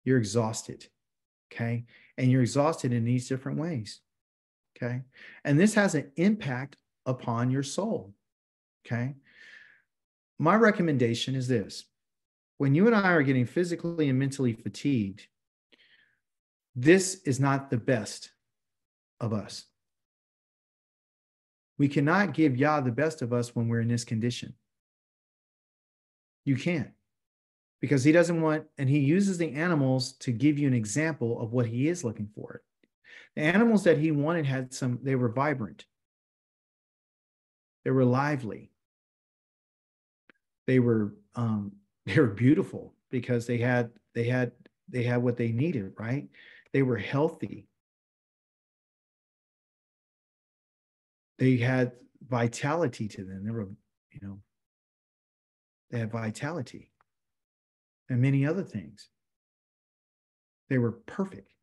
A: You're exhausted. Okay. And you're exhausted in these different ways. Okay. And this has an impact upon your soul. Okay. My recommendation is this: when you and I are getting physically and mentally fatigued, this is not the best of us. We cannot give Yah the best of us when we're in this condition. You can't, because he doesn't want, and he uses the animals to give you an example of what he is looking for. The animals that he wanted they were vibrant. They were lively. They were beautiful because they had what they needed, right? They were healthy. They had vitality to them. They had vitality and many other things. They were perfect.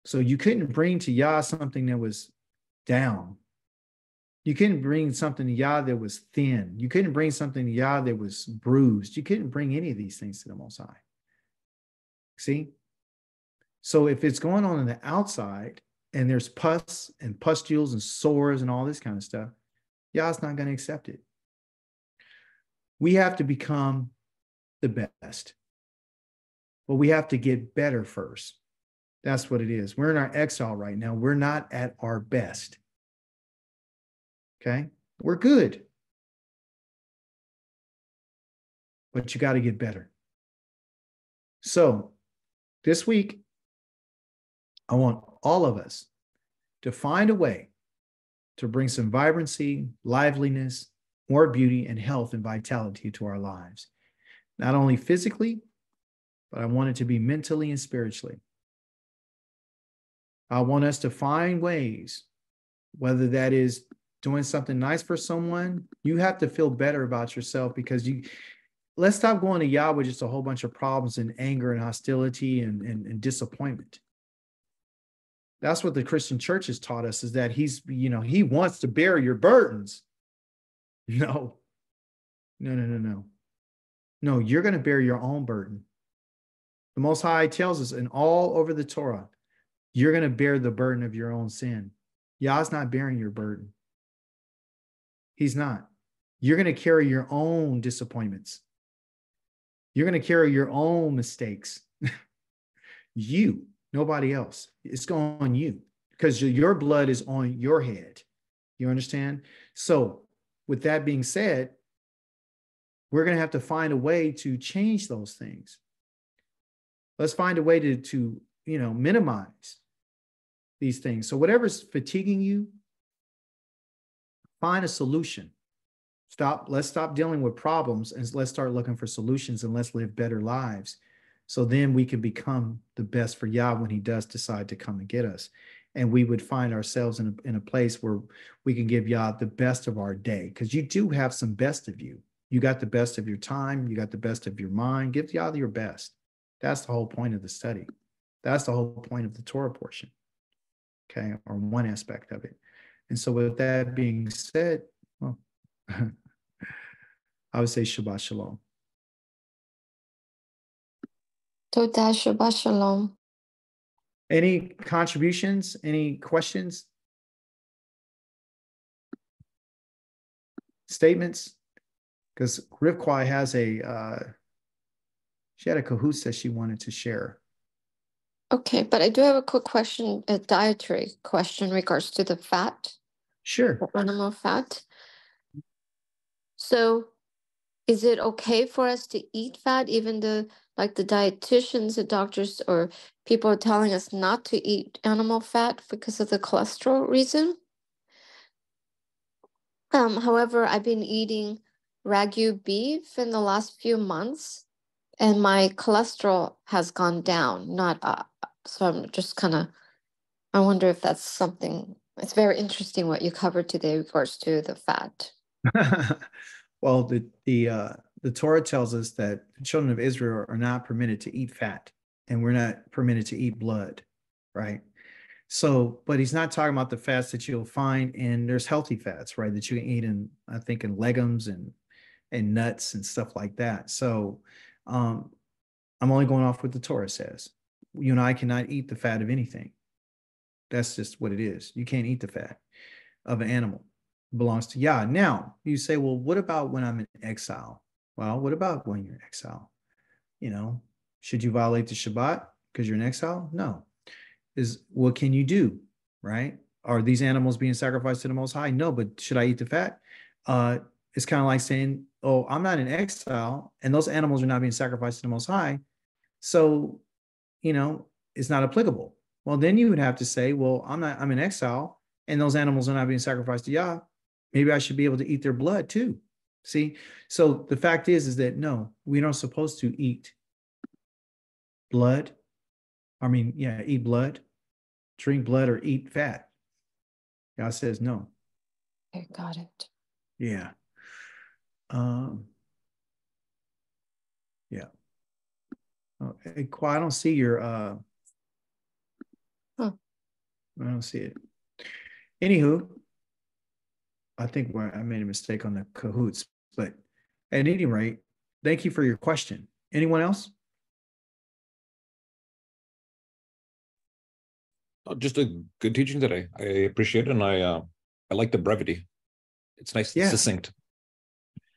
A: So you couldn't bring to Yah something that was down. You couldn't bring something to Yah that was thin. You couldn't bring something to Yah that was bruised. You couldn't bring any of these things to the Most High. See? So if it's going on the outside and there's pus and pustules and sores and all this kind of stuff, Yah's not going to accept it. We have to become the best. But we have to get better first. That's what it is. We're in our exile right now. We're not at our best. Okay? We're good. But you got to get better. So this week, I want all of us to find a way to bring some vibrancy, liveliness, more beauty, and health and vitality to our lives. Not only physically, but I want it to be mentally and spiritually. I want us to find ways, whether that is doing something nice for someone. You have to feel better about yourself, because let's stop going to Yah with just a whole bunch of problems and anger and hostility and disappointment. That's what the Christian church has taught us, is that he wants to bear your burdens. No, you're going to bear your own burden. The Most High tells us, and all over the Torah, you're going to bear the burden of your own sin. Yah's not bearing your burden. He's not. You're going to carry your own disappointments. You're going to carry your own mistakes. You, nobody else. It's going on you, because your blood is on your head. You understand? So with that being said, we're going to have to find a way to change those things. Let's find a way to minimize these things. So whatever's fatiguing you, find a solution. Let's stop dealing with problems and let's start looking for solutions, and let's live better lives. So then we can become the best for Yah when he does decide to come and get us. And we would find ourselves in a place where we can give Yah the best of our day, because you do have some best of you. You got the best of your time. You got the best of your mind. Give Yah your best. That's the whole point of the study. That's the whole point of the Torah portion. Okay, or one aspect of it. And so with that being said, well, I would say Shabbat Shalom.
D: Toda Shabbat Shalom.
A: Any contributions? Any questions? Statements? Because Rivkwai has She had a cahoots that she wanted to share.
D: Okay, but I do have a quick question, a dietary question in regards to the fat,
A: Sure.
D: the animal fat. So is it okay for us to eat fat, even the dietitians, the doctors, or people are telling us not to eat animal fat because of the cholesterol reason? However, I've been eating Wagyu beef in the last few months, and my cholesterol has gone down, not up. So I'm just I wonder if that's something. It's very interesting what you covered today in regards to the fat.
A: Well, the Torah tells us that the children of Israel are not permitted to eat fat, and we're not permitted to eat blood, right? So, but he's not talking about the fats that you'll find in, there's healthy fats, right, that you can eat in, I think, in legumes and nuts and stuff like that. So, I'm only going off what the Torah says. You and I cannot eat the fat of anything. That's just what it is. You can't eat the fat of an animal. It belongs to Yah. Now, you say, well, what about when I'm in exile? Well, what about when you're in exile? You know, should you violate the Shabbat because you're in exile? No. Is what can you do, right? Are these animals being sacrificed to the Most High? No, but should I eat the fat? It's kind of like saying, oh, I'm not in exile, and those animals are not being sacrificed to the Most High. So, you know, it's not applicable. Well, then you would have to say, well, I'm in exile, and those animals are not being sacrificed to Yah. Maybe I should be able to eat their blood too. See? So the fact is that no, we're not supposed to eat blood. Eat blood, drink blood, or eat fat. God says no.
D: Okay, got it.
A: Yeah. Yeah. Oh, hey, Kwa, I don't see your I don't see it. Anywho, I think I made a mistake on the cahoots, but at any rate, thank you for your question. Anyone else?
B: Just a good teaching today. I appreciate it, and I like the brevity. It's nice and succinct.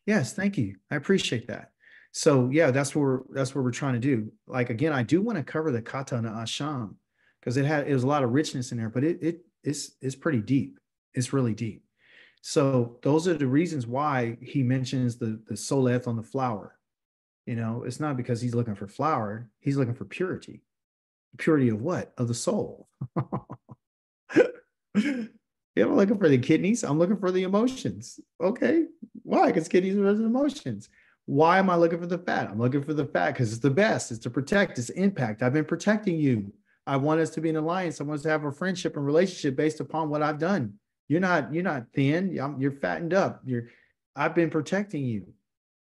A: Yes, thank you. I appreciate that. So yeah, that's what we're trying to do. Like again, I do want to cover the kata and the asham because it was a lot of richness in there, but it's pretty deep. It's really deep. So those are the reasons why he mentions the soleth on the flower. You know, it's not because he's looking for flower, he's looking for purity. Purity of what? Of the soul. Yeah, I'm looking for the kidneys. I'm looking for the emotions. Okay. Why? Because kidneys are emotions. Why am I looking for the fat? I'm looking for the fat because it's the best. It's to protect. It's impact. I've been protecting you. I want us to be in alliance. I want us to have a friendship and relationship based upon what I've done. You're not thin. You're fattened up. I've been protecting you.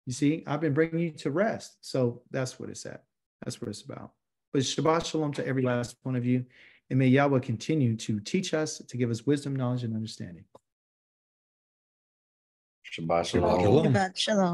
A: You see, I've been bringing you to rest. So that's what it's at. That's what it's about. But Shabbat Shalom to every last one of you. And may Yahweh continue to teach us, to give us wisdom, knowledge, and understanding.
C: Shabbat shalom.
B: Shalom.
E: Shabbat shalom.